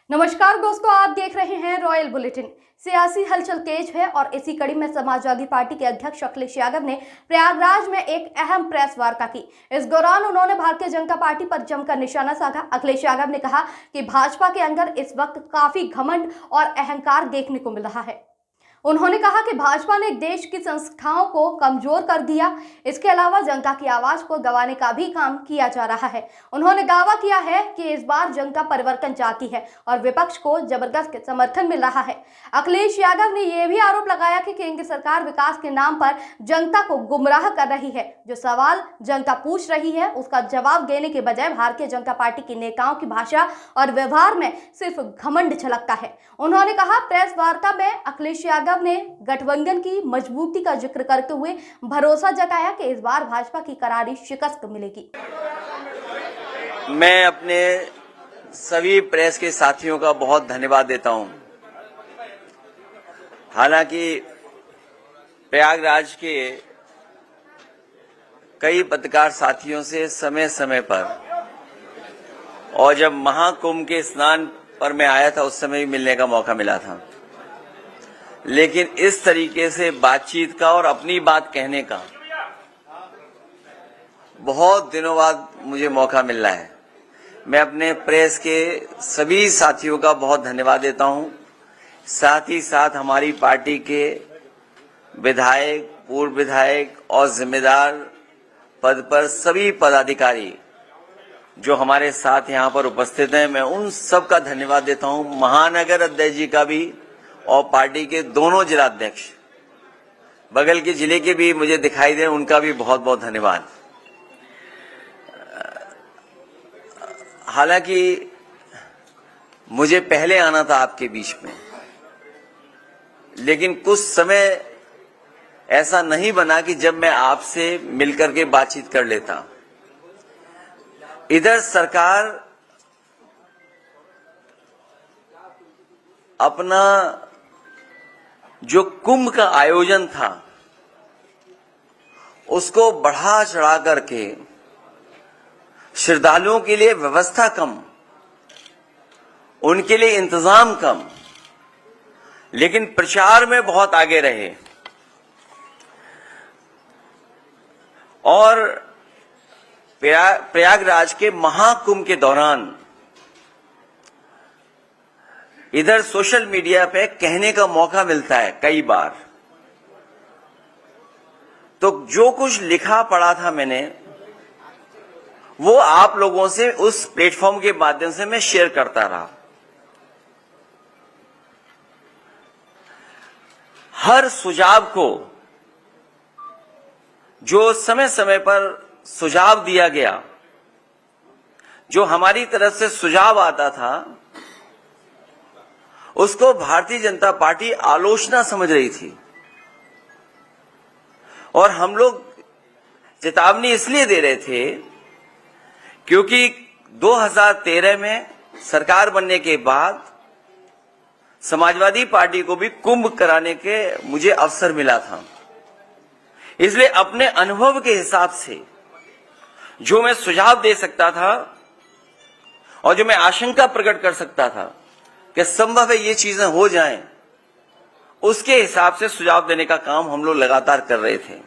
नमस्कार दोस्तों, आप देख रहे हैं रॉयल बुलेटिन। सियासी हलचल तेज है और इसी कड़ी में समाजवादी पार्टी के अध्यक्ष अखिलेश यादव ने प्रयागराज में एक अहम प्रेस वार्ता की। इस दौरान उन्होंने भारतीय जनता पार्टी पर जमकर निशाना साधा। अखिलेश यादव ने कहा कि भाजपा के अंदर इस वक्त काफी घमंड और अहंकार देखने को मिल रहा है। उन्होंने कहा कि भाजपा ने देश की संस्थाओं को कमजोर कर दिया। इसके अलावा जनता की आवाज को दबाने का भी काम किया जा रहा है। उन्होंने दावा किया है कि इस बार जनता परिवर्तन चाहती है और विपक्ष को जबरदस्त समर्थन मिल रहा है। अखिलेश यादव ने यह भी आरोप लगाया कि केंद्र सरकार विकास के नाम पर जनता को गुमराह कर रही है। जो सवाल जनता पूछ रही है उसका जवाब देने के बजाय भारतीय जनता पार्टी के नेताओं की भाषा और व्यवहार में सिर्फ घमंड झलकता है। उन्होंने कहा, प्रेस वार्ता में अखिलेश यादव ने गठबंधन की मजबूती का जिक्र करते हुए भरोसा जताया कि इस बार भाजपा की करारी शिकस्त मिलेगी। मैं अपने सभी प्रेस के साथियों का बहुत धन्यवाद देता हूं। हालांकि प्रयागराज के कई पत्रकार साथियों से समय समय पर और जब महाकुंभ के स्नान पर मैं आया था उस समय भी मिलने का मौका मिला था, लेकिन इस तरीके से बातचीत का और अपनी बात कहने का बहुत दिनों बाद मुझे मौका मिल रहा है। मैं अपने प्रेस के सभी साथियों का बहुत धन्यवाद देता हूं। साथ ही साथ हमारी पार्टी के विधायक, पूर्व विधायक और जिम्मेदार पद पर सभी पदाधिकारी जो हमारे साथ यहां पर उपस्थित हैं, मैं उन सब का धन्यवाद देता हूं। महानगर अध्यक्ष जी का भी और पार्टी के दोनों जिलाध्यक्ष, बगल के जिले के भी मुझे दिखाई दे, उनका भी बहुत बहुत धन्यवाद। हालांकि मुझे पहले आना था आपके बीच में, लेकिन कुछ समय ऐसा नहीं बना कि जब मैं आपसे मिलकर के बातचीत कर लेता। इधर सरकार अपना जो कुंभ का आयोजन था उसको बढ़ा चढ़ा करके श्रद्धालुओं के लिए व्यवस्था कम, उनके लिए इंतजाम कम, लेकिन प्रचार में बहुत आगे रहे। और प्रयागराज के महाकुंभ के दौरान इधर सोशल मीडिया पे कहने का मौका मिलता है कई बार, तो जो कुछ लिखा पढ़ा था मैंने वो आप लोगों से उस प्लेटफॉर्म के माध्यम से मैं शेयर करता रहा। हर सुझाव को जो समय समय पर सुझाव दिया गया, जो हमारी तरफ से सुझाव आता था, उसको भारतीय जनता पार्टी आलोचना समझ रही थी। और हम लोग चेतावनी इसलिए दे रहे थे क्योंकि 2013 में सरकार बनने के बाद समाजवादी पार्टी को भी कुंभ कराने के मुझे अवसर मिला था। इसलिए अपने अनुभव के हिसाब से जो मैं सुझाव दे सकता था और जो मैं आशंका प्रकट कर सकता था कि संभव है ये चीजें हो जाएं, उसके हिसाब से सुझाव देने का काम हम लोग लगातार कर रहे थे।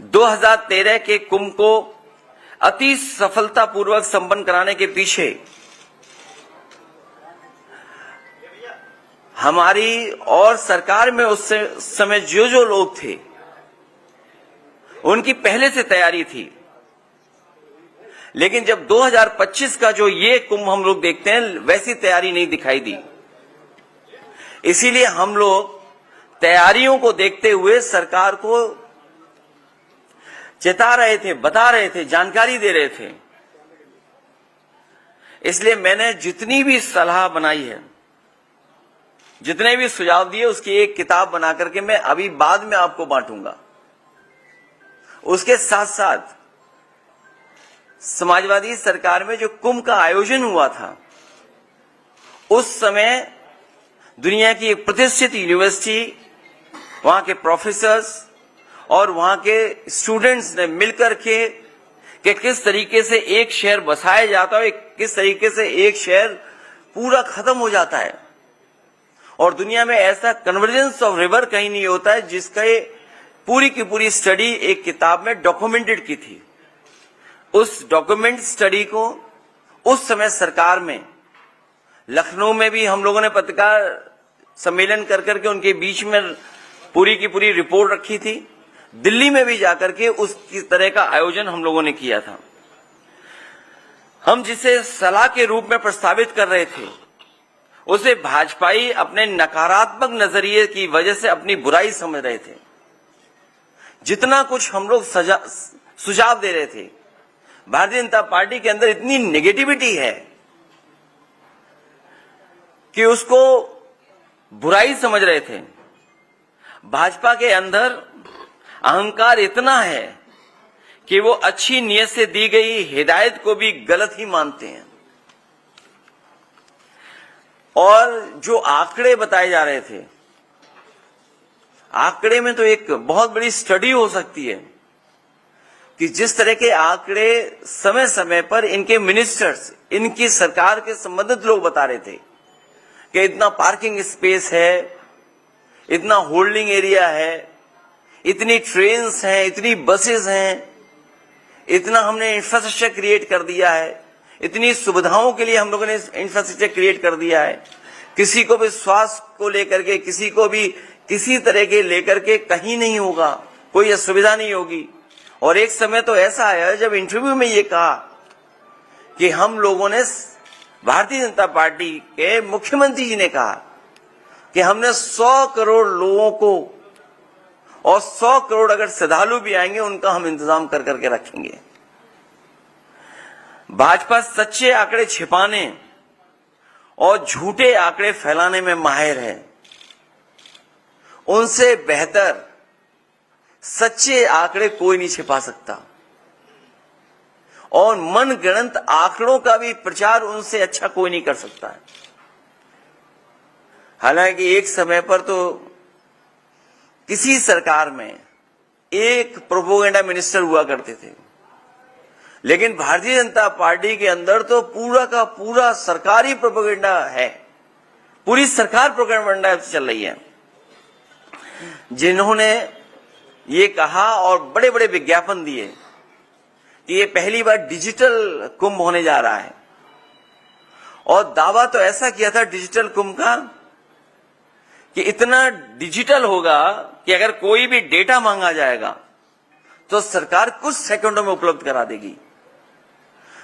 2013 के कुंभ को अति सफलतापूर्वक संपन्न कराने के पीछे हमारी और सरकार में उस समय जो लोग थे उनकी पहले से तैयारी थी। लेकिन जब 2025 का जो ये कुंभ हम लोग देखते हैं, वैसी तैयारी नहीं दिखाई दी। इसीलिए हम लोग तैयारियों को देखते हुए सरकार को चेता रहे थे, बता रहे थे, जानकारी दे रहे थे। इसलिए मैंने जितनी भी सलाह बनाई है, जितने भी सुझाव दिए, उसकी एक किताब बना करके मैं अभी बाद में आपको बांटूंगा। उसके साथ साथ समाजवादी सरकार में जो कुंभ का आयोजन हुआ था, उस समय दुनिया की एक प्रतिष्ठित यूनिवर्सिटी, वहां के प्रोफेसर्स और वहां के स्टूडेंट्स ने मिलकर के कि किस तरीके से एक शहर बसाया जाता है, किस तरीके से एक शहर पूरा खत्म हो जाता है। और दुनिया में ऐसा कन्वर्जेंस ऑफ रिवर कहीं नहीं होता है जिसका ये पूरी की पूरी स्टडी एक किताब में डॉक्यूमेंटेड की थी। उस डॉक्यूमेंट स्टडी को उस समय सरकार में लखनऊ में भी हम लोगों ने पत्रकार सम्मेलन कर करके उनके बीच में पूरी की पूरी रिपोर्ट रखी थी। दिल्ली में भी जाकर के उस तरह का आयोजन हम लोगों ने किया था। हम जिसे सलाह के रूप में प्रस्तावित कर रहे थे उसे भाजपाई अपने नकारात्मक नजरिए की वजह से अपनी बुराई समझ रहे थे। जितना कुछ हम लोग सुझाव दे रहे थे, भारतीय जनता पार्टी के अंदर इतनी नेगेटिविटी है कि उसको बुराई समझ रहे थे। भाजपा के अंदर अहंकार इतना है कि वो अच्छी नीयत से दी गई हिदायत को भी गलत ही मानते हैं। और जो आंकड़े बताए जा रहे थे, आंकड़े में तो एक बहुत बड़ी स्टडी हो सकती है कि जिस तरह के आंकड़े समय समय पर इनके मिनिस्टर्स, इनकी सरकार के संबंधित लोग बता रहे थे कि इतना पार्किंग स्पेस है, इतना होल्डिंग एरिया है, इतनी ट्रेन्स हैं, इतनी बसेस हैं, इतना हमने इंफ्रास्ट्रक्चर क्रिएट कर दिया है, इतनी सुविधाओं के लिए हम लोगों ने इंफ्रास्ट्रक्चर क्रिएट कर दिया है। किसी को भी स्वास्थ्य को लेकर के, किसी को भी किसी तरह के लेकर के कहीं नहीं होगा, कोई असुविधा नहीं होगी। और एक समय तो ऐसा आया जब इंटरव्यू में ये कहा कि हम लोगों ने, भारतीय जनता पार्टी के मुख्यमंत्री जी ने कहा कि हमने 100 करोड़ लोगों को, और 100 करोड़ अगर श्रद्धालु भी आएंगे उनका हम इंतजाम कर करके रखेंगे। भाजपा सच्चे आंकड़े छिपाने और झूठे आंकड़े फैलाने में माहिर है। उनसे बेहतर सच्चे आंकड़े कोई नहीं छिपा सकता, और मनगढ़ंत आंकड़ों का भी प्रचार उनसे अच्छा कोई नहीं कर सकता है। हालांकि एक समय पर तो किसी सरकार में एक प्रोपोगेंडा मिनिस्टर हुआ करते थे, लेकिन भारतीय जनता पार्टी के अंदर तो पूरा का पूरा सरकारी प्रोपोगेंडा है, पूरी सरकार प्रोपोगेंडा चल रही है। जिन्होंने ये कहा और बड़े बड़े विज्ञापन दिए कि ये पहली बार डिजिटल कुंभ होने जा रहा है, और दावा तो ऐसा किया था डिजिटल कुंभ का कि इतना डिजिटल होगा कि अगर कोई भी डेटा मांगा जाएगा तो सरकार कुछ सेकंडों में उपलब्ध करा देगी।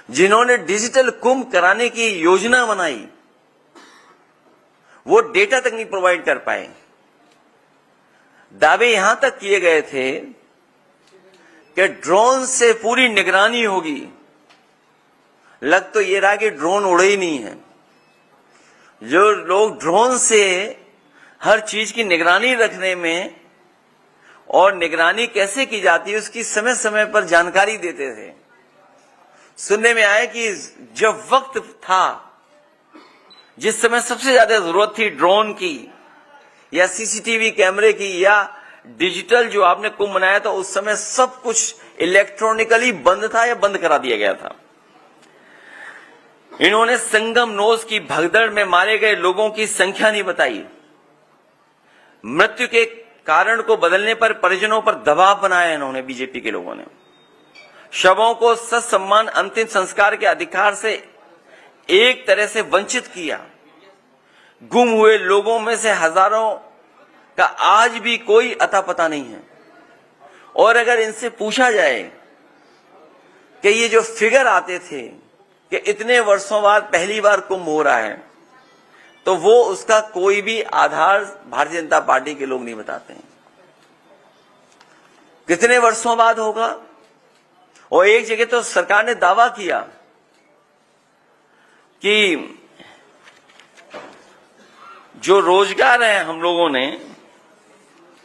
जिन्होंने डिजिटल कुंभ कराने की योजना बनाई वो डेटा तक नहीं प्रोवाइड कर पाए। दावे यहां तक किए गए थे कि ड्रोन से पूरी निगरानी होगी। लग तो ये रहा कि ड्रोन उड़े ही नहीं है। जो लोग ड्रोन से हर चीज की निगरानी रखने में और निगरानी कैसे की जाती है उसकी समय समय पर जानकारी देते थे। सुनने में आया कि जब वक्त था, जिस समय सबसे ज्यादा जरूरत थी ड्रोन की या सीसीटीवी कैमरे की या डिजिटल जो आपने कुंभ मनाया था, उस समय सब कुछ इलेक्ट्रॉनिकली बंद था या बंद करा दिया गया था। इन्होंने संगम नोस की भगदड़ में मारे गए लोगों की संख्या नहीं बताई। मृत्यु के कारण को बदलने पर परिजनों पर दबाव बनाया इन्होंने, बीजेपी के लोगों ने। शवों को ससम्मान अंतिम संस्कार के अधिकार से एक तरह से वंचित किया। गुम हुए लोगों में से हजारों का आज भी कोई अता पता नहीं है। और अगर इनसे पूछा जाए कि ये जो फिगर आते थे कि इतने वर्षों बाद पहली बार कुंभ हो रहा है, तो वो उसका कोई भी आधार भारतीय जनता पार्टी के लोग नहीं बताते हैं। कितने वर्षों बाद होगा? और एक जगह तो सरकार ने दावा किया कि जो रोजगार है हम लोगों ने,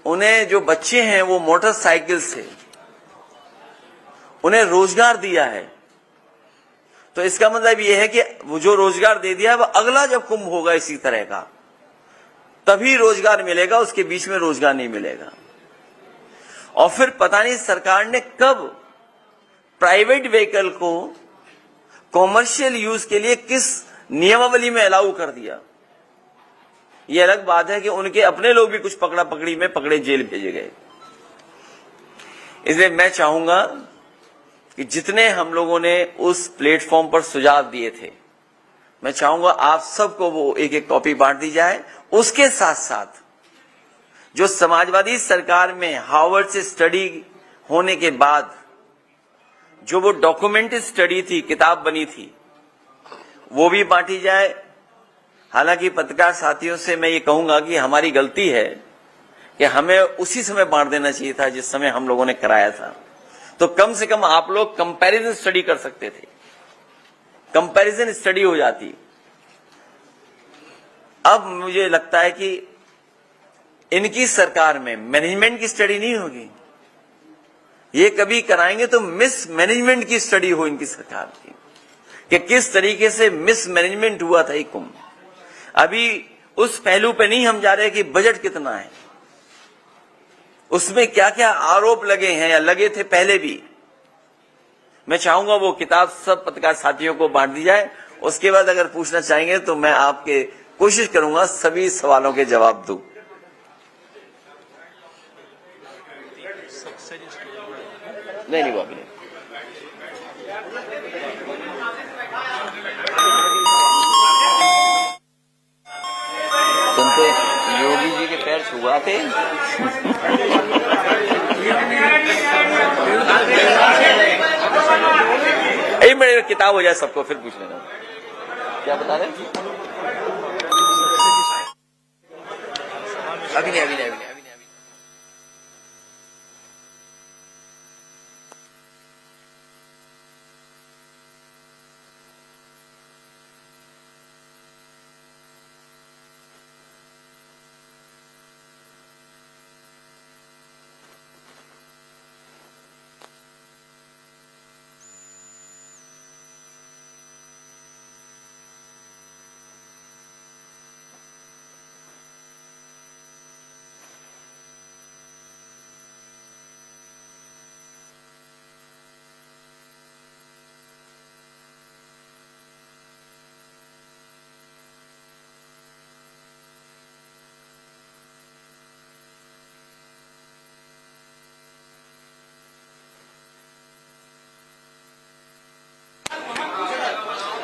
उन्हें जो बच्चे हैं वो मोटरसाइकिल से उन्हें रोजगार दिया है। तो इसका मतलब यह है कि वो जो रोजगार दे दिया है वो अगला जब कुंभ होगा इसी तरह का तभी रोजगार मिलेगा, उसके बीच में रोजगार नहीं मिलेगा। और फिर पता नहीं सरकार ने कब प्राइवेट व्हीकल को कॉमर्शियल यूज के लिए किस नियमावली में अलाउ कर दिया। यह अलग बात है कि उनके अपने लोग भी कुछ पकड़ा पकड़ी में पकड़े, जेल भेजे गए। इसलिए मैं चाहूंगा कि जितने हम लोगों ने उस प्लेटफॉर्म पर सुझाव दिए थे, मैं चाहूंगा आप सबको वो एक एक कॉपी बांट दी जाए। उसके साथ साथ जो समाजवादी सरकार में हार्वर्ड से स्टडी होने के बाद जो वो डॉक्यूमेंटेड स्टडी थी, किताब बनी थी, वो भी बांटी जाए। हालांकि पत्रकार साथियों से मैं ये कहूंगा कि हमारी गलती है कि हमें उसी समय बांट देना चाहिए था जिस समय हम लोगों ने कराया था। तो कम से कम आप लोग कंपैरिजन स्टडी कर सकते थे, कंपैरिजन स्टडी हो जाती। अब मुझे लगता है कि इनकी सरकार में मैनेजमेंट की स्टडी नहीं होगी। ये कभी कराएंगे तो मिस मैनेजमेंट की स्टडी हो इनकी सरकार की, कि किस तरीके से मिस मैनेजमेंट हुआ था ये कुंभ। अभी उस पहलू पे नहीं हम जा रहे कि बजट कितना है, उसमें क्या क्या आरोप लगे हैं या लगे थे पहले भी। मैं चाहूंगा वो किताब सब पत्रकार साथियों को बांट दी जाए। उसके बाद अगर पूछना चाहेंगे तो मैं आपके कोशिश करूंगा सभी सवालों के जवाब दूं। नहीं वो अभी नहीं। तुम तो योगी जी के पैर छुआते। यही मेरी किताब हो जाए सबको, फिर पूछ लेना क्या बता रहे। अभी नहीं, अभी नहीं, अभी नहीं।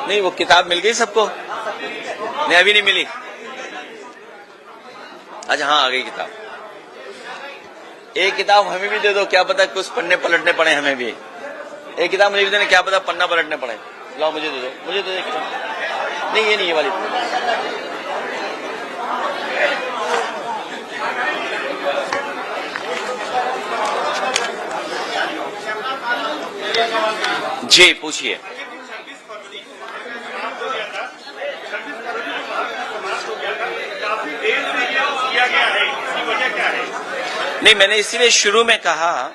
नहीं वो किताब मिल गई सबको? नहीं अभी नहीं मिली। अच्छा हाँ आ गई किताब। एक किताब हमें भी दे दो, क्या पता कुछ पन्ने पलटने पड़े हमें भी। एक किताब मुझे भी देना, क्या पता पन्ना पलटने पड़े। लाओ मुझे दे दो, मुझे दे दो किताब। नहीं ये नहीं, ये वाली जी पूछिए। नहीं मैंने इसीलिए शुरू में कहा,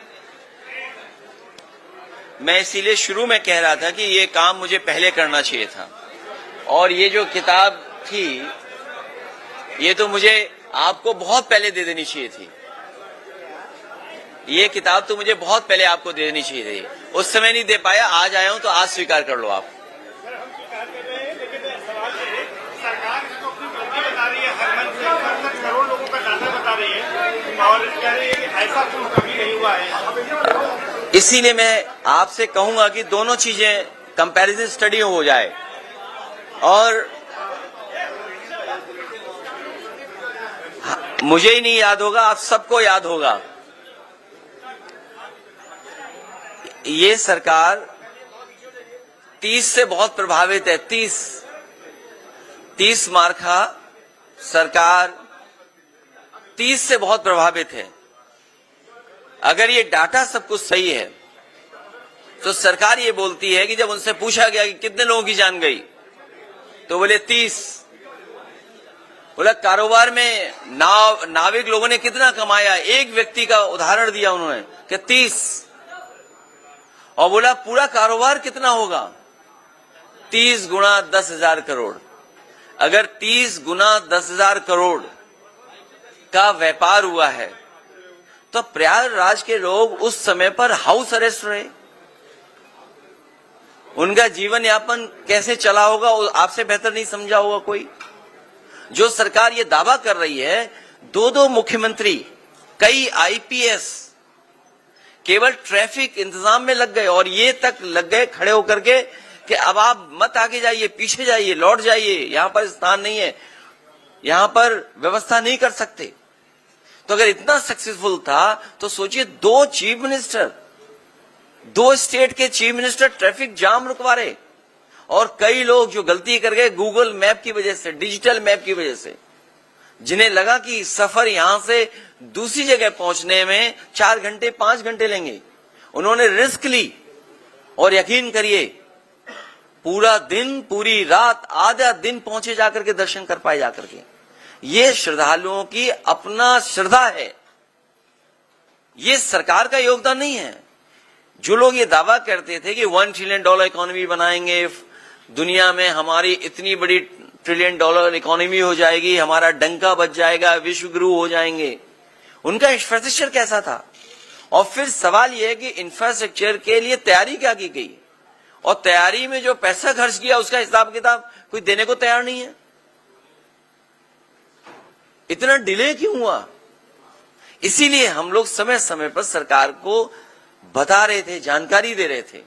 मैं इसीलिए शुरू में कह रहा था कि ये काम मुझे पहले करना चाहिए था। और ये जो किताब थी ये तो मुझे आपको बहुत पहले दे देनी चाहिए थी। ये किताब तो मुझे बहुत पहले आपको दे देनी चाहिए थी। उस समय नहीं दे पाया, आज आया हूं तो आज स्वीकार कर लो आप। करोड़ लोगों का डाटा बता रही है और कह रही है कि ऐसा कुछ कभी नहीं हुआ है। इसीलिए मैं आपसे कहूंगा कि दोनों चीजें कंपैरिजन स्टडी हो जाए। और मुझे ही नहीं याद होगा, आप सबको याद होगा, ये सरकार 30 से बहुत प्रभावित है। 30 मार्का सरकार 30 से बहुत प्रभावित है। अगर ये डाटा सब कुछ सही है तो सरकार ये बोलती है कि जब उनसे पूछा गया कि कितने लोगों की जान गई तो बोले 30। बोला कारोबार में नाविक लोगों ने कितना कमाया, एक व्यक्ति का उदाहरण दिया उन्होंने कि 30। और बोला पूरा कारोबार कितना होगा, 30 गुना 10,000 करोड़। अगर 30 गुना 10,000 करोड़ का व्यापार हुआ है तो प्रयागराज के लोग उस समय पर हाउस अरेस्ट रहे। उनका जीवन यापन कैसे चला होगा वो आपसे बेहतर नहीं समझा होगा कोई। जो सरकार ये दावा कर रही है, दो मुख्यमंत्री, कई आईपीएस केवल ट्रैफिक इंतजाम में लग गए और ये तक लग गए खड़े होकर के कि अब आप मत आगे जाइए, पीछे जाइए, लौट जाइए, यहां पर स्थान नहीं है, यहां पर व्यवस्था नहीं कर सकते। तो अगर इतना सक्सेसफुल था तो सोचिए, दो चीफ मिनिस्टर, दो स्टेट के चीफ मिनिस्टर ट्रैफिक जाम रुकवा रहे, और कई लोग जो गलती कर गए गूगल मैप की वजह से, डिजिटल मैप की वजह से, जिन्हें लगा कि सफर यहां से दूसरी जगह पहुंचने में 4 घंटे 5 घंटे लेंगे, उन्होंने रिस्क ली और यकीन करिए पूरा दिन, पूरी रात, आधा दिन पहुंचे जाकर के दर्शन कर पाए जाकर के। ये श्रद्धालुओं की अपना श्रद्धा है, ये सरकार का योगदान नहीं है। जो लोग ये दावा करते थे कि $1 ट्रिलियन इकोनॉमी बनाएंगे, दुनिया में हमारी इतनी बड़ी $1 ट्रिलियन इकोनॉमी हो जाएगी, हमारा डंका बच जाएगा, विश्व गुरु हो जाएंगे, उनका इंफ्रास्ट्रक्चर कैसा था? और फिर सवाल यह है कि इंफ्रास्ट्रक्चर के लिए तैयारी क्या की गई, और तैयारी में जो पैसा खर्च किया उसका हिसाब किताब कोई देने को तैयार नहीं है। इतना डिले क्यों हुआ? इसीलिए हम लोग समय समय पर सरकार को बता रहे थे, जानकारी दे रहे थे। सर,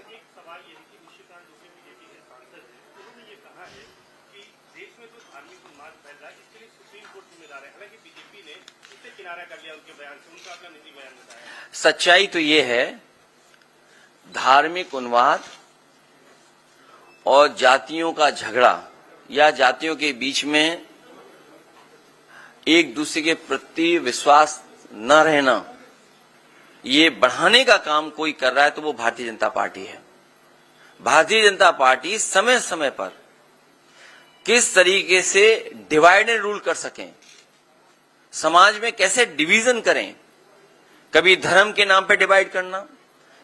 एक सवाल ये है कि निशिकांत जो कि बीजेपी के सांसद हैं, उन्होंने ये कहा है कि देश में जो धार्मिक उन्माद फैल रहा है इसके लिए सुप्रीम कोर्ट जिम्मेदार है। हालांकि बीजेपी ने इससे किनारा कर लिया उनके बयान से, उनका अपना निजी बयान बताया। सच्चाई तो ये है, धार्मिक उन्माद और जातियों का झगड़ा या जातियों के बीच में एक दूसरे के प्रति विश्वास न रहना, ये बढ़ाने का काम कोई कर रहा है तो वो भारतीय जनता पार्टी है। भारतीय जनता पार्टी समय समय पर किस तरीके से डिवाइड एंड रूल कर सकें, समाज में कैसे डिवीजन करें, कभी धर्म के नाम पे डिवाइड करना,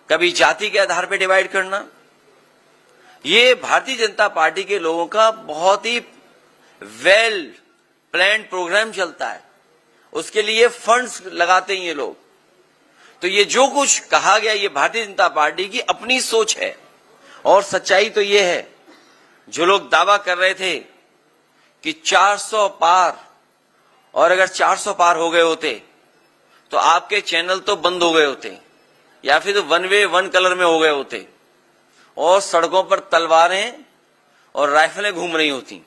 कभी जाति के आधार पे डिवाइड करना, ये भारतीय जनता पार्टी के लोगों का बहुत ही वेल प्लान्ड प्रोग्राम चलता है। उसके लिए फंड्स लगाते हैं ये लोग। तो ये जो कुछ कहा गया, ये भारतीय जनता पार्टी की अपनी सोच है। और सच्चाई तो ये है, जो लोग दावा कर रहे थे कि 400 पार, और अगर 400 पार हो गए होते तो आपके चैनल तो बंद हो गए होते, या फिर तो 1 वे 1 कलर में हो गए होते, और सड़कों पर तलवारें और राइफलें घूम रही होती।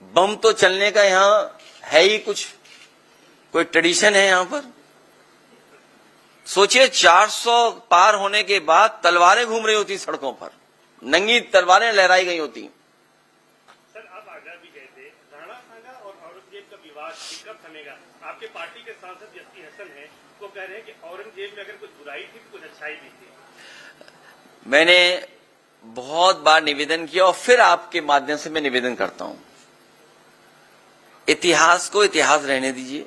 बम तो चलने का यहां है ही कुछ, कोई ट्रेडिशन है यहां पर? सोचिए, 400 पार होने के बाद तलवारें घूम रही होती सड़कों पर, नंगी तलवारें लहराई गई होती। सर, आप आगरा भी गए थे, राणा सांगा और औरंगजेब का विवाद कब थमेगा? आपके पार्टी के सांसद जस्टी हसन हैं, वो कह रहे हैं कि औरंगजेब में अगर कुछ बुराई थी तो कुछ अच्छाई भी थी। मैंने बहुत बार निवेदन किया और फिर आपके माध्यम से मैं निवेदन करता हूं, इतिहास को इतिहास रहने दीजिए।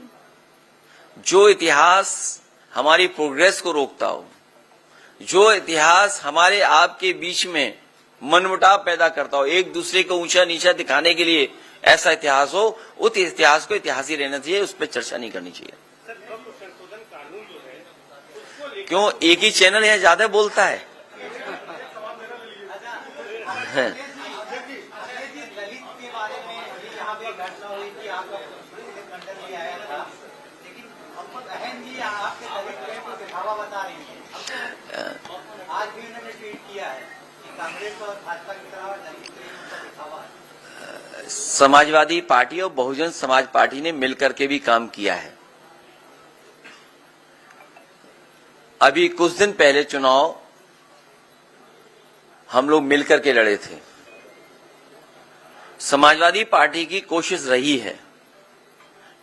जो इतिहास हमारी प्रोग्रेस को रोकता हो, जो इतिहास हमारे आपके बीच में मनमुटाव पैदा करता हो, एक दूसरे को ऊंचा नीचा दिखाने के लिए ऐसा इतिहास हो, उस इतिहास को इतिहास ही रहना चाहिए, उस पर चर्चा नहीं करनी चाहिए। सर, वक्फ संशोधन कानून जो है उसको लेकर क्यों एक ही चैनल यहां ज्यादा बोलता है? आज भी उन्होंने ट्वीट किया है कि कांग्रेस और भाजपा की तरह दलित प्रेम का दिखावा है। समाजवादी पार्टी और बहुजन समाज पार्टी ने मिलकर के भी काम किया है। अभी कुछ दिन पहले चुनाव हम लोग मिलकर के लड़े थे। समाजवादी पार्टी की कोशिश रही है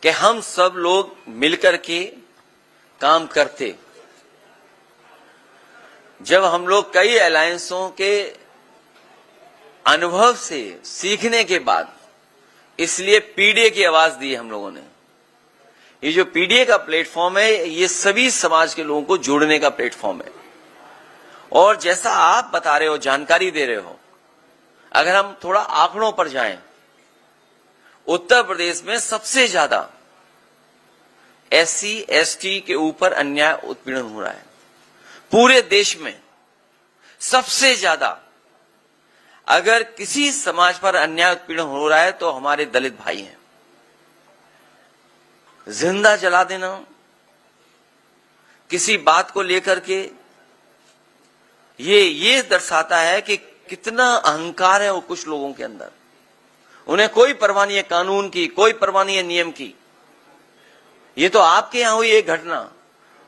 कि हम सब लोग मिलकर के काम करते। जब हम लोग कई अलायंसों के अनुभव से सीखने के बाद, इसलिए पीडीए की आवाज दी हम लोगों ने। ये जो पीडीए का प्लेटफॉर्म है, ये सभी समाज के लोगों को जोड़ने का प्लेटफॉर्म है। और जैसा आप बता रहे हो, जानकारी दे रहे हो, अगर हम थोड़ा आंकड़ों पर जाएं, उत्तर प्रदेश में सबसे ज्यादा SC ST के ऊपर अन्याय उत्पीड़न हो रहा है पूरे देश में। सबसे ज्यादा अगर किसी समाज पर अन्याय उत्पीड़न हो रहा है तो हमारे दलित भाई हैं। जिंदा जला देना किसी बात को लेकर के, ये दर्शाता है कि कितना अहंकार है वो कुछ लोगों के अंदर। उन्हें कोई परवाह नहीं है कानून की, कोई परवाह नहीं है नियम की। ये तो आपके यहां हुई एक घटना,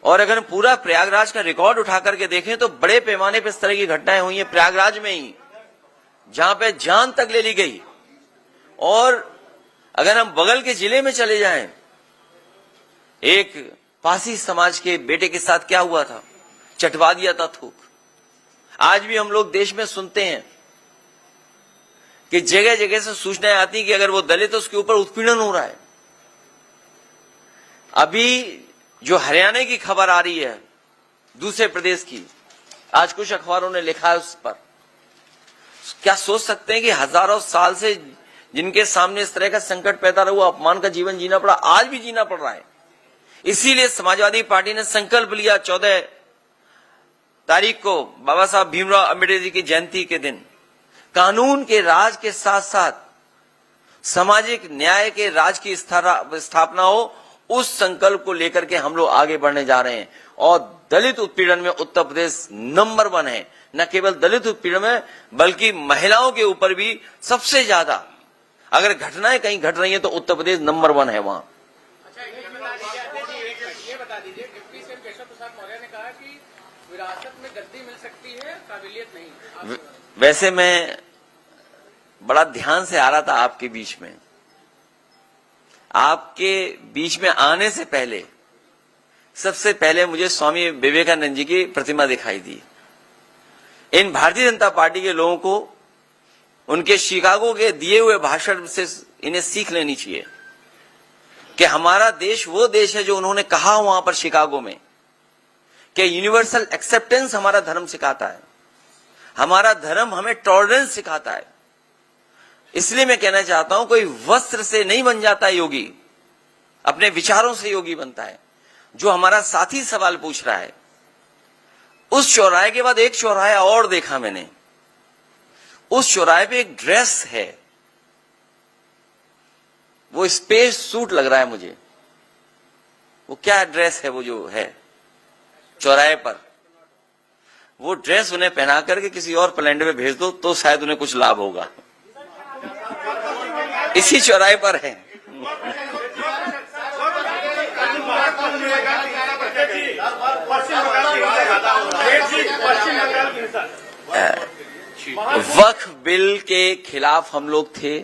और अगर हम पूरा प्रयागराज का रिकॉर्ड उठा करके देखें तो बड़े पैमाने पर इस तरह की घटनाएं हुई हैं प्रयागराज में ही, जहां पे जान तक ले ली गई। और अगर हम बगल के जिले में चले जाएं, एक पासी समाज के बेटे के साथ क्या हुआ था, चटवा दिया था थूक। आज भी हम लोग देश में सुनते हैं कि जगह जगह से सूचनाएं आती हैं कि अगर वो दलित है उसके ऊपर उत्पीड़न हो रहा है। अभी जो हरियाणा की खबर आ रही है दूसरे प्रदेश की, आज कुछ अखबारों ने लिखा है उस पर, क्या सोच सकते हैं कि हजारों साल से जिनके सामने इस तरह का संकट पैदा हुआ, अपमान का जीवन जीना पड़ा, आज भी जीना पड़ रहा है। इसीलिए समाजवादी पार्टी ने संकल्प लिया 14 तारीख को बाबा साहब भीमराव अम्बेडकर जी की जयंती के दिन कानून के राज के साथ साथ सामाजिक न्याय के राज की स्थापना हो। उस संकल्प को लेकर के हम लोग आगे बढ़ने जा रहे हैं, और दलित उत्पीड़न में उत्तर प्रदेश नंबर 1 है। न केवल दलित उत्पीड़न में बल्कि महिलाओं के ऊपर भी सबसे ज्यादा अगर घटनाएं कहीं घट रही हैं तो उत्तर प्रदेश नंबर 1 है वहां। ये बता दीजिए, डिप्टी सीएम केशव प्रसाद मौर्य ने कहा कि विरासत में गद्दी मिल सकती है, काबिलियत नहीं। वैसे मैं बड़ा ध्यान से आ रहा था आपके बीच में, आपके बीच में आने से पहले सबसे पहले मुझे स्वामी विवेकानंद जी की प्रतिमा दिखाई दी। इन भारतीय जनता पार्टी के लोगों को उनके शिकागो के दिए हुए भाषण से इन्हें सीख लेनी चाहिए कि हमारा देश वो देश है जो उन्होंने कहा वहां पर शिकागो में कि यूनिवर्सल एक्सेप्टेंस हमारा धर्म सिखाता है, हमारा धर्म हमें टॉलरेंस सिखाता है। इसलिए मैं कहना चाहता हूं, कोई वस्त्र से नहीं बन जाता योगी, अपने विचारों से योगी बनता है। जो हमारा साथी सवाल पूछ रहा है, उस चौराहे के बाद एक चौराहा और देखा मैंने, उस चौराहे पे एक ड्रेस है, वो स्पेस सूट लग रहा है मुझे। वो क्या ड्रेस है वो जो है चौराहे पर, वो ड्रेस उन्हें पहना करके किसी और प्लेनेट में भेज दो तो शायद उन्हें कुछ लाभ होगा। इसी चौराहे पर है। वक्फ बिल के खिलाफ हम लोग थे,